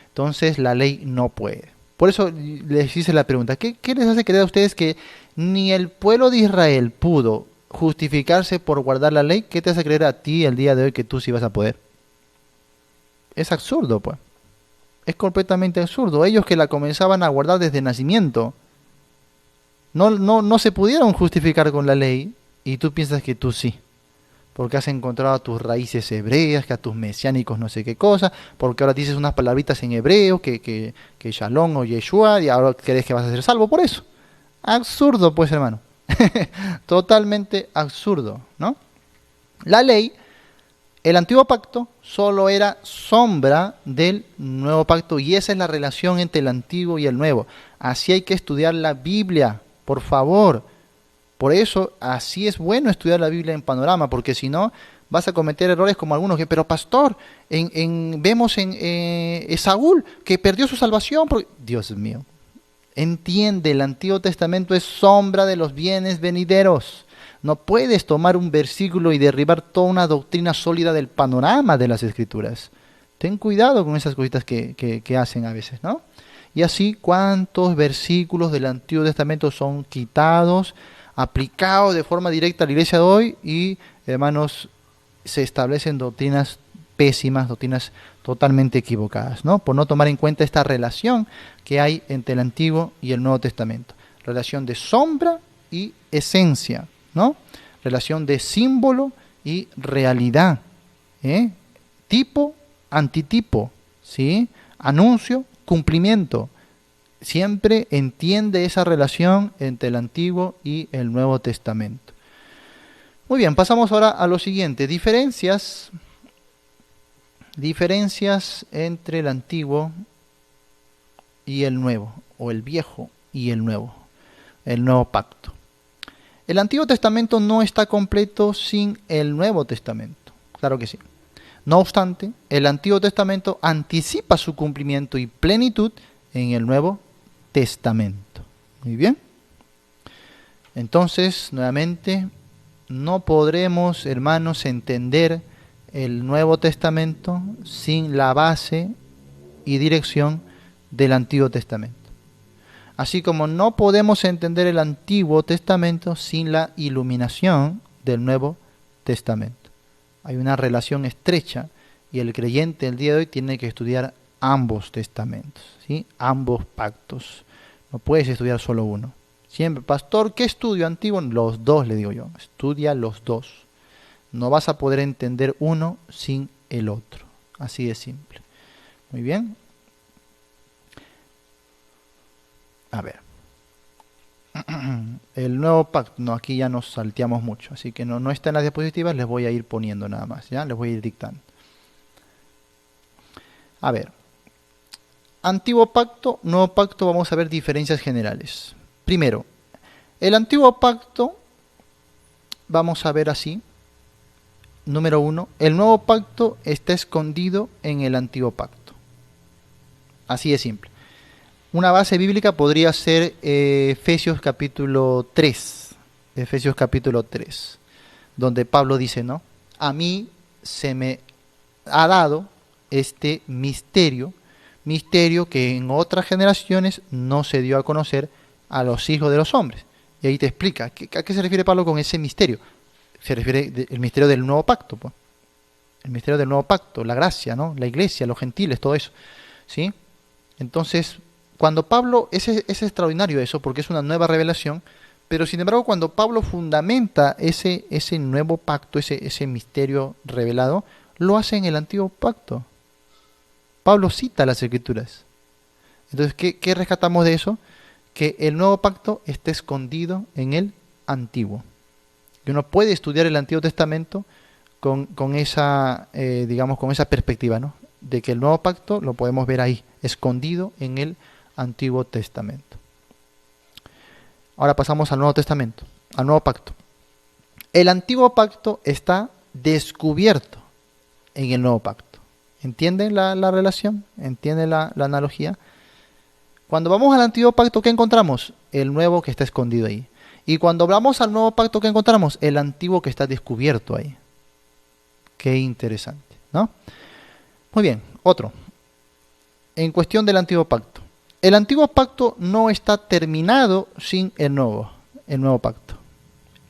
Entonces la ley no puede. Por eso les hice la pregunta, ¿qué les hace creer a ustedes que ni el pueblo de Israel pudo justificarse por guardar la ley? ¿Qué te hace creer a ti el día de hoy que tú sí vas a poder? Es absurdo, pues. Es completamente absurdo. Ellos que la comenzaban a guardar desde nacimiento, no se pudieron justificar con la ley, y tú piensas que tú sí. Porque has encontrado a tus raíces hebreas, que a tus mesiánicos no sé qué cosa, porque ahora dices unas palabritas en hebreo, que Shalom o Yeshua, y ahora crees que vas a ser salvo por eso. Absurdo, pues, hermano. Totalmente absurdo, ¿no? La ley, el antiguo pacto, solo era sombra del nuevo pacto, y esa es la relación entre el antiguo y el nuevo. Así hay que estudiar la Biblia, por favor. Por eso, así es bueno estudiar la Biblia en panorama, porque si no, vas a cometer errores como algunos que, pero pastor, vemos en Saúl que perdió su salvación. Dios mío, entiende, el Antiguo Testamento es sombra de los bienes venideros. No puedes tomar un versículo y derribar toda una doctrina sólida del panorama de las Escrituras. Ten cuidado con esas cositas que hacen a veces, ¿no? Y así, ¿cuántos versículos del Antiguo Testamento son quitados, aplicados de forma directa a la iglesia de hoy? Y, hermanos, se establecen doctrinas pésimas, doctrinas totalmente equivocadas, ¿no? Por no tomar en cuenta esta relación que hay entre el Antiguo y el Nuevo Testamento. Relación de sombra y esencia, ¿no? Relación de símbolo y realidad, ¿eh? Tipo, antitipo, ¿sí? Anuncio, cumplimiento. Siempre entiende esa relación entre el Antiguo y el Nuevo Testamento. Muy bien, pasamos ahora a lo siguiente. Diferencias entre el Antiguo y el Nuevo, o el Viejo y el Nuevo Pacto. El Antiguo Testamento no está completo sin el Nuevo Testamento, claro que sí. No obstante, el Antiguo Testamento anticipa su cumplimiento y plenitud en el Nuevo Testamento. Muy bien. Entonces, nuevamente, no podremos, hermanos, entender el Nuevo Testamento sin la base y dirección del Antiguo Testamento. Así como no podemos entender el Antiguo Testamento sin la iluminación del Nuevo Testamento. Hay una relación estrecha y el creyente el día de hoy tiene que estudiar ambos testamentos, ¿sí? Ambos pactos. No puedes estudiar solo uno. Siempre, pastor, ¿qué estudio antiguo? Los dos, le digo yo. Estudia los dos. No vas a poder entender uno sin el otro. Así de simple. Muy bien. A ver. El nuevo pacto, no, aquí ya nos salteamos mucho, así que no está en las diapositivas, les voy a ir poniendo nada más, ¿ya? Les voy a ir dictando. A ver. Antiguo pacto, nuevo pacto, vamos a ver diferencias generales. Primero, el antiguo pacto, vamos a ver así. Número 1, el nuevo pacto está escondido en el antiguo pacto. Así de simple. Una base bíblica podría ser Efesios capítulo 3. Efesios capítulo 3. Donde Pablo dice, ¿no? A mí se me ha dado este misterio que en otras generaciones no se dio a conocer a los hijos de los hombres. Y ahí te explica, ¿a qué se refiere Pablo con ese misterio? Se refiere al misterio del nuevo pacto, pues. El misterio del nuevo pacto, la gracia, ¿no? La iglesia, los gentiles, todo eso, ¿sí? Entonces, cuando Pablo, es extraordinario eso, porque es una nueva revelación, pero sin embargo, cuando Pablo fundamenta ese nuevo pacto, ese misterio revelado, lo hace en el antiguo pacto. Pablo cita las escrituras. Entonces, ¿qué rescatamos de eso? Que el nuevo pacto está escondido en el antiguo. Que uno puede estudiar el Antiguo Testamento con esa, digamos, con esa perspectiva, ¿no? De que el nuevo pacto lo podemos ver ahí, escondido en el Antiguo Testamento. Ahora pasamos al Nuevo Testamento, al Nuevo Pacto. El Antiguo Pacto está descubierto en el Nuevo Pacto. ¿Entienden la relación? ¿Entienden la analogía? Cuando vamos al Antiguo Pacto, ¿qué encontramos? El nuevo que está escondido ahí. Y cuando hablamos al Nuevo Pacto, ¿qué encontramos? El antiguo que está descubierto ahí. Qué interesante, ¿no? Muy bien, otro. En cuestión del Antiguo Pacto. El Antiguo Pacto no está terminado sin el nuevo Pacto.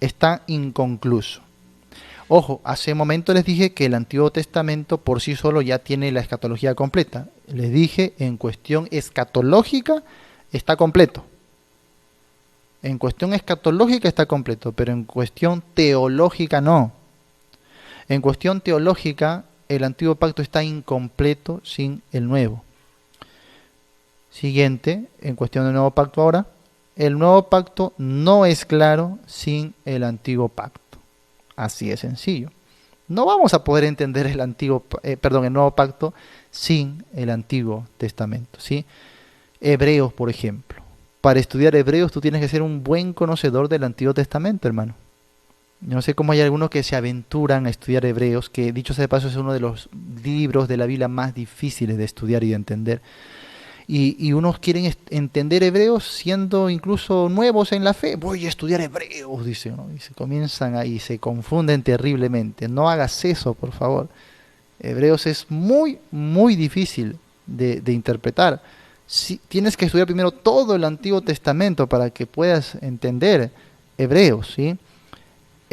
Está inconcluso. Ojo, hace un momento les dije que el Antiguo Testamento por sí solo ya tiene la escatología completa. Les dije, en cuestión escatológica está completo. En cuestión escatológica está completo, pero en cuestión teológica no. En cuestión teológica, el Antiguo Pacto está incompleto sin el Nuevo. Siguiente, en cuestión del Nuevo Pacto ahora, el Nuevo Pacto no es claro sin el Antiguo Pacto. Así de sencillo. No vamos a poder entender el Nuevo Pacto sin el Antiguo Testamento, ¿sí? Hebreos, por ejemplo. Para estudiar Hebreos tú tienes que ser un buen conocedor del Antiguo Testamento, hermano. Yo no sé cómo hay algunos que se aventuran a estudiar Hebreos, que dicho sea de paso es uno de los libros de la Biblia más difíciles de estudiar y de entender. Y unos quieren entender Hebreos siendo incluso nuevos en la fe. Voy a estudiar Hebreos, dice uno. Y se comienzan ahí, se confunden terriblemente. No hagas eso, por favor. Hebreos es muy, muy difícil de interpretar. Tienes que estudiar primero todo el Antiguo Testamento para que puedas entender Hebreos, ¿sí?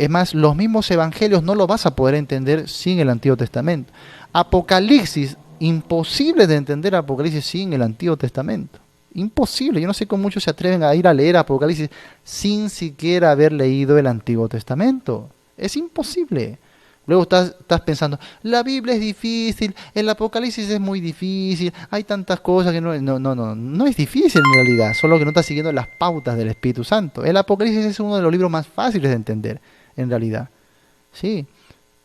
Es más, los mismos evangelios no los vas a poder entender sin el Antiguo Testamento. Apocalipsis, imposible de entender Apocalipsis sin el Antiguo Testamento. Imposible. Yo no sé cómo muchos se atreven a ir a leer Apocalipsis sin siquiera haber leído el Antiguo Testamento. Es imposible. Luego estás pensando, la Biblia es difícil, el Apocalipsis es muy difícil, hay tantas cosas que no es difícil en realidad, solo que no estás siguiendo las pautas del Espíritu Santo. El Apocalipsis es uno de los libros más fáciles de entender, en realidad. Sí,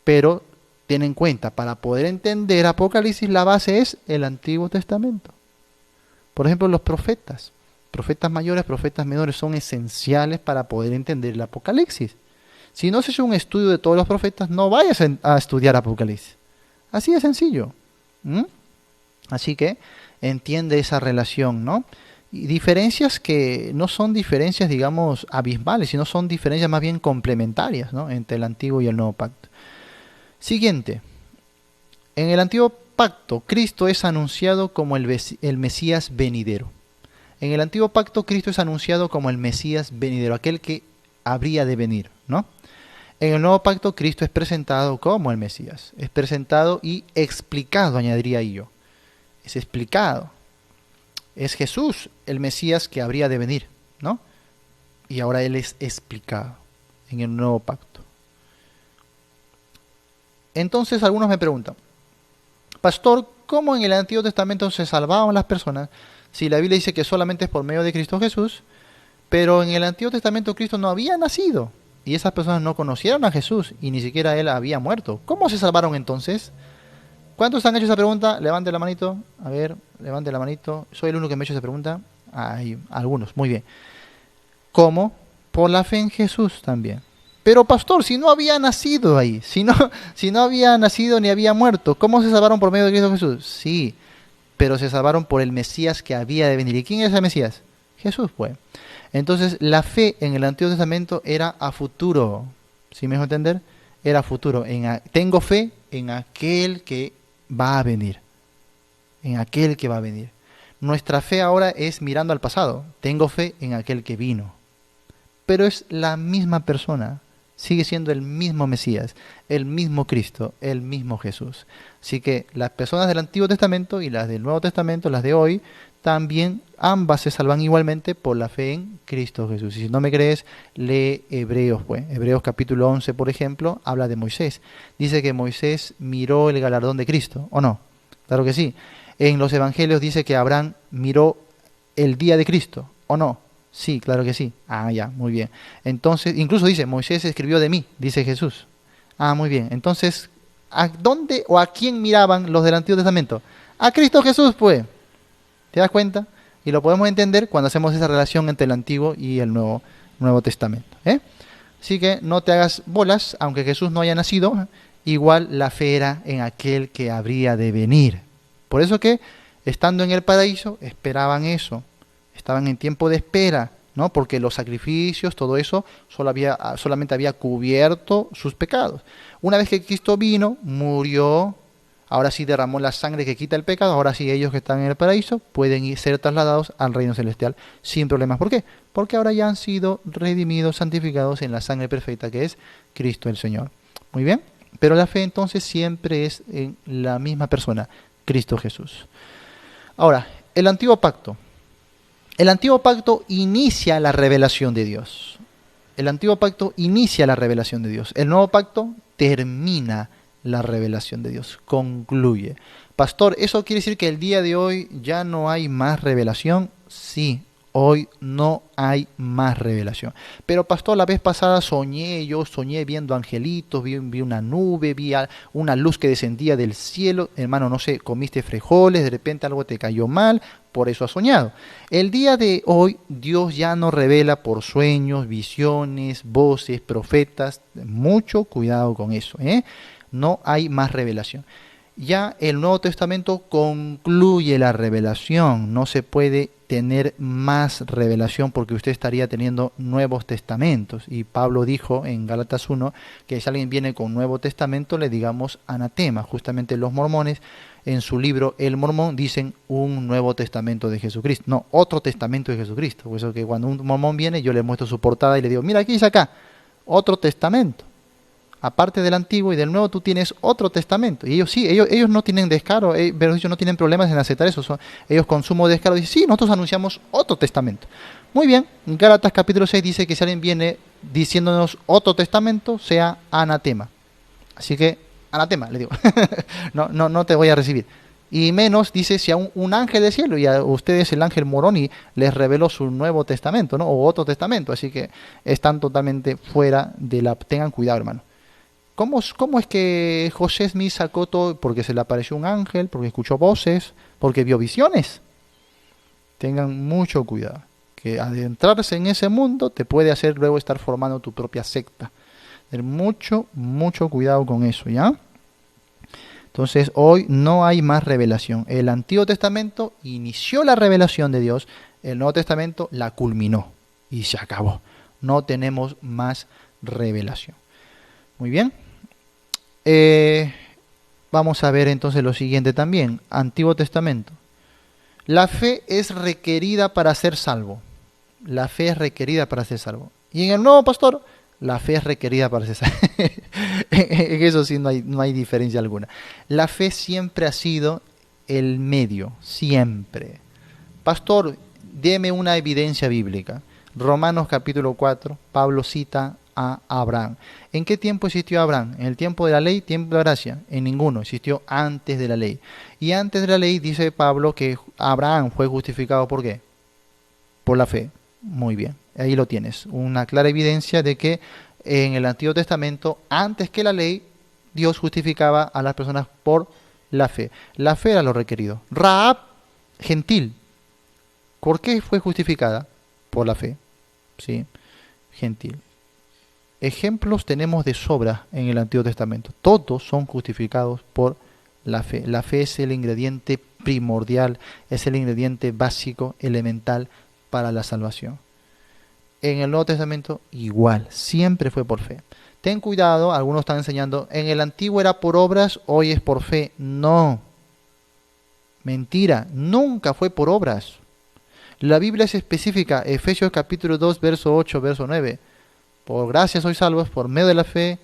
pero ten en cuenta, para poder entender Apocalipsis, la base es el Antiguo Testamento. Por ejemplo, los profetas mayores, profetas menores, son esenciales para poder entender el Apocalipsis. Si no se hace un estudio de todos los profetas, no vayas a estudiar Apocalipsis. Así de sencillo. Así que entiende esa relación, ¿no? Y diferencias que no son diferencias, digamos, abismales, sino son diferencias más bien complementarias, ¿no? Entre el Antiguo y el Nuevo Pacto. Siguiente. En el Antiguo Pacto, Cristo es anunciado como el Mesías venidero. En el Antiguo Pacto, Cristo es anunciado como el Mesías venidero, aquel que habría de venir, ¿no? En el Nuevo Pacto, Cristo es presentado como el Mesías. Es presentado y explicado, añadiría yo. Es explicado. Es Jesús el Mesías que habría de venir, ¿no? Y ahora Él es explicado en el Nuevo Pacto. Entonces algunos me preguntan, Pastor, ¿cómo en el Antiguo Testamento se salvaban las personas si la Biblia dice que solamente es por medio de Cristo Jesús? Pero en el Antiguo Testamento Cristo no había nacido y esas personas no conocieron a Jesús y ni siquiera Él había muerto. ¿Cómo se salvaron entonces? ¿Cuántos han hecho esa pregunta? Levante la manito. A ver, levante la manito. ¿Soy el único que me ha hecho esa pregunta? Hay algunos, muy bien. ¿Cómo? Por la fe en Jesús también. Pero pastor, si no había nacido ahí, si no había nacido ni había muerto, ¿cómo se salvaron por medio de Cristo Jesús? Sí, pero se salvaron por el Mesías que había de venir. ¿Y quién es el Mesías? Jesús, pues. Entonces, la fe en el Antiguo Testamento era a futuro. ¿Sí me dejo entender? Era a futuro. Tengo fe en aquel que va a venir. En aquel que va a venir. Nuestra fe ahora es mirando al pasado. Tengo fe en aquel que vino. Pero es la misma persona. Sigue siendo el mismo Mesías, el mismo Cristo, el mismo Jesús. Así que las personas del Antiguo Testamento y las del Nuevo Testamento, las de hoy, también ambas se salvan igualmente por la fe en Cristo Jesús. Y si no me crees, lee Hebreos, pues. Hebreos capítulo 11, por ejemplo, habla de Moisés. Dice que Moisés miró el galardón de Cristo, ¿o no? Claro que sí. En los Evangelios dice que Abraham miró el día de Cristo, ¿o no? Sí, claro que sí. Ah, ya, muy bien. Entonces, incluso dice, Moisés escribió de mí, dice Jesús. Ah, muy bien. Entonces, ¿a dónde o a quién miraban los del Antiguo Testamento? A Cristo Jesús, pues. ¿Te das cuenta? Y lo podemos entender cuando hacemos esa relación entre el Antiguo y el Nuevo Testamento. Así que no te hagas bolas, aunque Jesús no haya nacido, igual la fe era en aquel que habría de venir. Por eso que, estando en el paraíso, esperaban eso. Estaban en tiempo de espera, ¿no? Porque los sacrificios, todo eso, solamente había cubierto sus pecados. Una vez que Cristo vino, murió, ahora sí derramó la sangre que quita el pecado, ahora sí ellos que están en el paraíso pueden ser trasladados al reino celestial sin problemas. ¿Por qué? Porque ahora ya han sido redimidos, santificados en la sangre perfecta que es Cristo el Señor. Muy bien, pero la fe entonces siempre es en la misma persona, Cristo Jesús. Ahora, el Antiguo Pacto. El Antiguo Pacto inicia la revelación de Dios. El Antiguo Pacto inicia la revelación de Dios. El Nuevo Pacto termina la revelación de Dios, concluye. Pastor, ¿eso quiere decir que el día de hoy ya no hay más revelación? Sí, hoy no hay más revelación. Pero pastor, la vez pasada soñé viendo angelitos, vi una nube, una luz que descendía del cielo. Hermano, no sé, comiste frijoles, de repente algo te cayó mal, por eso has soñado. El día de hoy Dios ya no revela por sueños, visiones, voces, profetas. Mucho cuidado con eso, No hay más revelación. Ya el Nuevo Testamento concluye la revelación. No se puede tener más revelación porque usted estaría teniendo nuevos testamentos. Y Pablo dijo en Gálatas 1 que si alguien viene con Nuevo Testamento le digamos anatema. Justamente los mormones en su libro El Mormón dicen un Nuevo Testamento de Jesucristo. No, otro testamento de Jesucristo. Por eso que cuando un mormón viene yo le muestro su portada y le digo, mira, aquí dice acá. otro testamento. Aparte del Antiguo y del Nuevo, tú tienes otro testamento. Y ellos sí, ellos no tienen descaro, pero ellos no tienen problemas en aceptar eso. Ellos con sumo descaro dicen, sí, nosotros anunciamos otro testamento. Muy bien, en Gálatas capítulo 6 dice que si alguien viene diciéndonos otro testamento, sea anatema. Así que, anatema, le digo, no te voy a recibir. Y menos, dice, si a un ángel del cielo, y a ustedes el ángel Moroni les reveló su Nuevo Testamento, ¿no? O otro testamento, así que están totalmente fuera de la... Tengan cuidado, hermano. ¿Cómo es que José Smith sacó todo? Porque se le apareció un ángel, porque escuchó voces, porque vio visiones. Tengan mucho cuidado, que adentrarse en ese mundo te puede hacer luego estar formando tu propia secta. Tener mucho cuidado con eso, ¿ya? Entonces hoy no hay más revelación. El Antiguo Testamento inició la revelación de Dios, el Nuevo Testamento la culminó y se acabó. No tenemos más revelación. Muy bien. Vamos a ver entonces lo siguiente también. Antiguo Testamento. La fe es requerida para ser salvo. La fe es requerida para ser salvo. Y en el Nuevo, pastor, la fe es requerida para ser salvo. En eso sí no hay diferencia alguna. La fe siempre ha sido el medio, siempre. Pastor, deme una evidencia bíblica. Romanos capítulo 4, Pablo cita a Abraham. ¿En qué tiempo existió Abraham? ¿En el tiempo de la ley, tiempo de la gracia? En ninguno, existió antes de la ley. Y antes de la ley dice Pablo que Abraham fue justificado ¿por qué? Por la fe. Muy bien, ahí lo tienes. Una clara evidencia de que en el Antiguo Testamento, antes que la ley, Dios justificaba a las personas por la fe. La fe era lo requerido. Rahab, gentil. ¿Por qué fue justificada? Por la fe. ¿Sí? Gentil. Ejemplos tenemos de sobra en el Antiguo Testamento. Todos son justificados por la fe. La fe es el ingrediente primordial, es el ingrediente básico, elemental para la salvación. En el Nuevo Testamento igual, siempre fue por fe. Ten cuidado, algunos están enseñando, en el Antiguo era por obras, hoy es por fe. No, mentira, nunca fue por obras. La Biblia es específica, Efesios capítulo 2, verso 8, verso 9. Por gracia sois salvos por medio de la fe,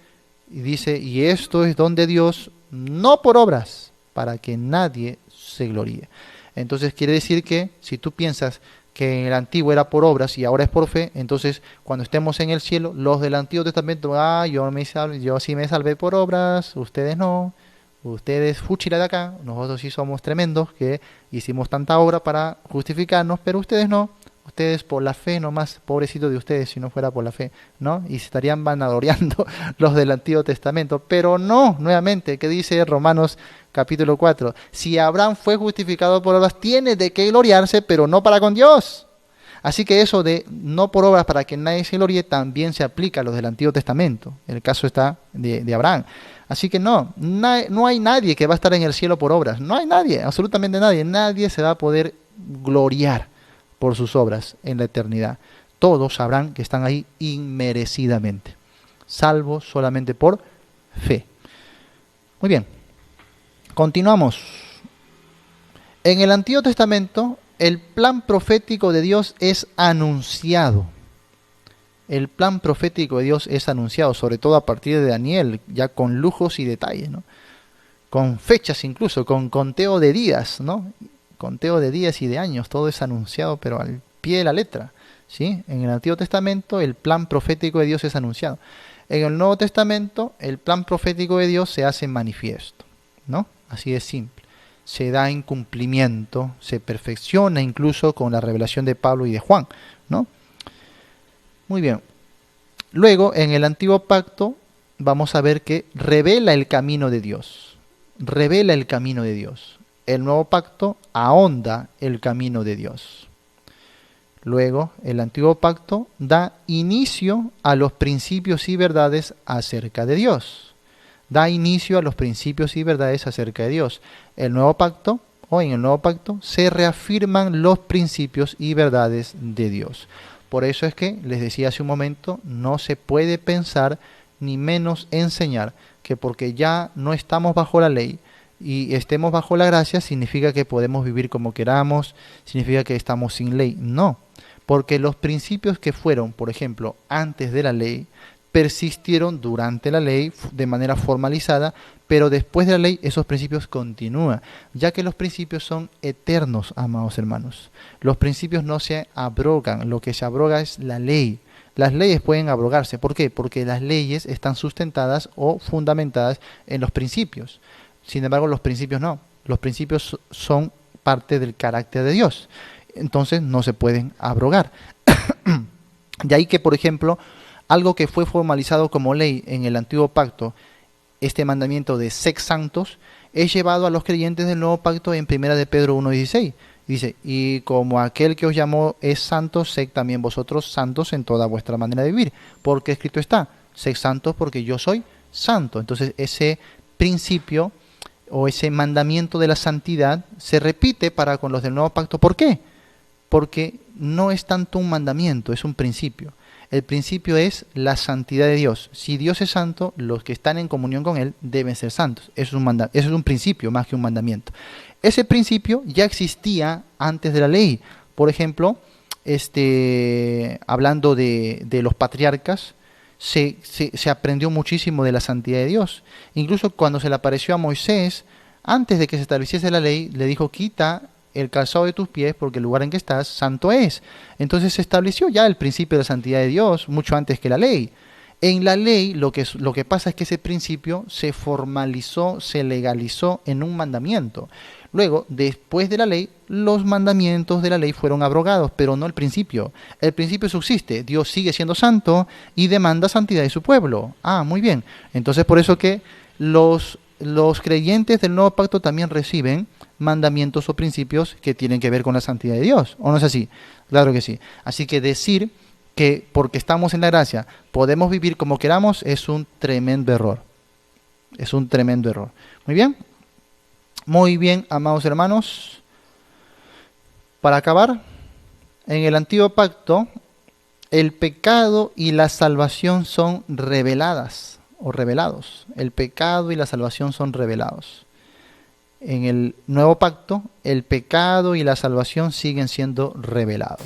y dice, y esto es don de Dios, no por obras, para que nadie se gloríe. Entonces quiere decir que si tú piensas que en el Antiguo era por obras y ahora es por fe, entonces cuando estemos en el cielo, los del Antiguo Testamento, yo sí me salvé por obras, ustedes no, ustedes fúchila de acá, nosotros sí somos tremendos, que hicimos tanta obra para justificarnos, pero ustedes no. Ustedes por la fe nomás, pobrecito de ustedes si no fuera por la fe, ¿no? Y se estarían vanagloriando los del Antiguo Testamento. Pero no, nuevamente, ¿qué dice Romanos capítulo 4? Si Abraham fue justificado por obras, tiene de qué gloriarse, pero no para con Dios. Así que eso de no por obras para que nadie se gloríe también se aplica a los del Antiguo Testamento. El caso está de Abraham. Así que no hay nadie que va a estar en el cielo por obras. No hay nadie, absolutamente nadie. Nadie se va a poder gloriar por sus obras en la eternidad. Todos sabrán que están ahí inmerecidamente, salvos solamente por fe. Muy bien, continuamos. En el Antiguo Testamento, el plan profético de Dios es anunciado. El plan profético de Dios es anunciado, sobre todo a partir de Daniel, ya con lujos y detalles, ¿no? Con fechas incluso, con conteo de días, ¿no? Conteo de días y de años, todo es anunciado, pero al pie de la letra, ¿sí? En el Antiguo Testamento el plan profético de Dios es anunciado. En el Nuevo Testamento el plan profético de Dios se hace manifiesto, ¿no? Así de simple. Se da en cumplimiento, se perfecciona incluso con la revelación de Pablo y de Juan, ¿no? Muy bien. Luego, en el Antiguo Pacto vamos a ver que revela el camino de Dios. Revela el camino de Dios. El Nuevo Pacto ahonda el camino de Dios. Luego, el Antiguo Pacto da inicio a los principios y verdades acerca de Dios. Da inicio a los principios y verdades acerca de Dios. En el Nuevo Pacto se reafirman los principios y verdades de Dios. Por eso es que, les decía hace un momento, no se puede pensar ni menos enseñar que porque ya no estamos bajo la ley, y estemos bajo la gracia, significa que podemos vivir como queramos, significa que estamos sin ley. No, porque los principios que fueron, por ejemplo, antes de la ley, persistieron durante la ley de manera formalizada, pero después de la ley esos principios continúan, ya que los principios son eternos, amados hermanos. Los principios no se abrogan, lo que se abroga es la ley. Las leyes pueden abrogarse, ¿por qué? Porque las leyes están sustentadas o fundamentadas en los principios. Sin embargo, los principios no. Los principios son parte del carácter de Dios. Entonces no se pueden abrogar. De ahí que, por ejemplo, algo que fue formalizado como ley en el antiguo pacto, este mandamiento de sed santos, es llevado a los creyentes del nuevo pacto en 1 de Pedro 1:16. Dice, y como aquel que os llamó es santo, sed también vosotros santos en toda vuestra manera de vivir. Porque escrito está, sed santos porque yo soy santo. Entonces ese principio o ese mandamiento de la santidad se repite para con los del nuevo pacto. ¿Por qué? Porque no es tanto un mandamiento, es un principio. El principio es la santidad de Dios. Si Dios es santo, los que están en comunión con Él deben ser santos. Eso es un principio más que un mandamiento. Ese principio ya existía antes de la ley. Por ejemplo, hablando de los patriarcas, se aprendió muchísimo de la santidad de Dios. Incluso cuando se le apareció a Moisés, antes de que se estableciese la ley, le dijo, quita el calzado de tus pies porque el lugar en que estás santo es. Entonces se estableció ya el principio de la santidad de Dios mucho antes que la ley. En la ley lo que pasa es que ese principio se formalizó, se legalizó en un mandamiento. Luego, después de la ley, los mandamientos de la ley fueron abrogados, pero no el principio. El principio subsiste, Dios sigue siendo santo y demanda santidad de su pueblo. Ah, muy bien. Entonces por eso que los creyentes del nuevo pacto también reciben mandamientos o principios que tienen que ver con la santidad de Dios. ¿O no es así? Claro que sí. Así que decir que porque estamos en la gracia podemos vivir como queramos es un tremendo error. Es un tremendo error. Muy bien. Muy bien, amados hermanos. Para acabar, en el antiguo pacto, el pecado y la salvación son reveladas o revelados. El pecado y la salvación son revelados. En el nuevo pacto, el pecado y la salvación siguen siendo revelados.